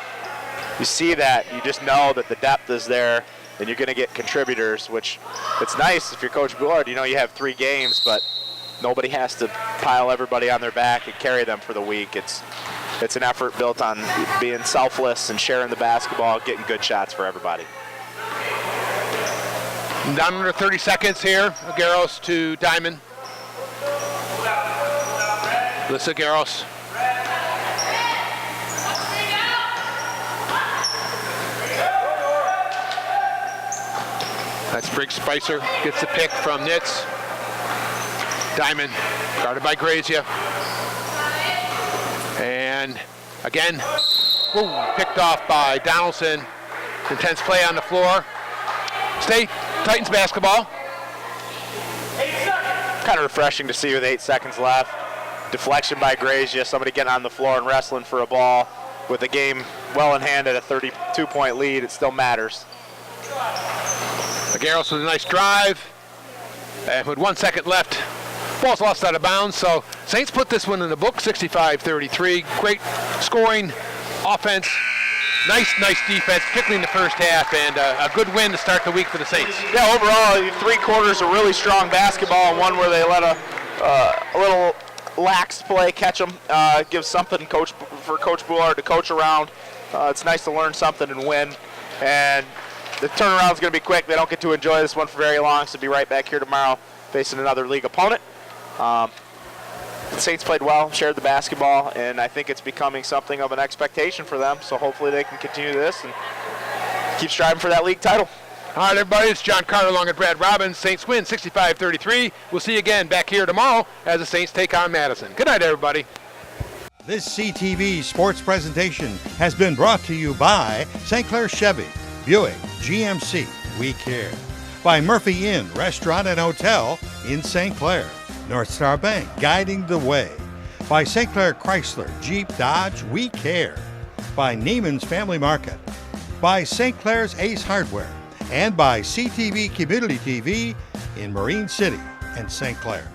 you see that. You just know that the depth is there, and you're going to get contributors, which it's nice if you're Coach Boulard. You have 3 games, but nobody has to pile everybody on their back and carry them for the week. It's an effort built on being selfless and sharing the basketball, getting good shots for everybody. Down under 30 seconds here. Garros to Diamond. Alyssa Garros. That's Briggs Spicer. Gets the pick from Nitz. Diamond, guarded by Grazia. And again, picked off by Donaldson. Intense play on the floor. Stay Titans basketball. Kind of refreshing to see with 8 seconds left. Deflection by Grazia, somebody getting on the floor and wrestling for a ball. With the game well in hand at a 32-point lead, it still matters. Garros with a nice drive. And with 1 second left, ball's lost out of bounds. So Saints put this one in the book, 65-33. Great scoring, offense. Nice defense, particularly in the first half, and a good win to start the week for the Saints. Yeah, overall, 3 quarters of really strong basketball, and one where they let a little lax play catch them, give something for Coach Boulard to coach around. It's nice to learn something and win, and the turnaround's going to be quick. They don't get to enjoy this one for very long, so be right back here tomorrow facing another league opponent. The Saints played well, shared the basketball, and I think it's becoming something of an expectation for them. So hopefully they can continue this and keep striving for that league title. All right, everybody, it's John Carter along with Brad Robbins. Saints win 65-33. We'll see you again back here tomorrow as the Saints take on Madison. Good night, everybody. This CTV sports presentation has been brought to you by St. Clair Chevy, Buick, GMC, We Care. By Murphy Inn Restaurant and Hotel in St. Clair. North Star Bank, guiding the way. By St. Clair Chrysler, Jeep, Dodge, We Care. By Neiman's Family Market. By St. Clair's Ace Hardware. And by CTV Community TV in Marine City and St. Clair.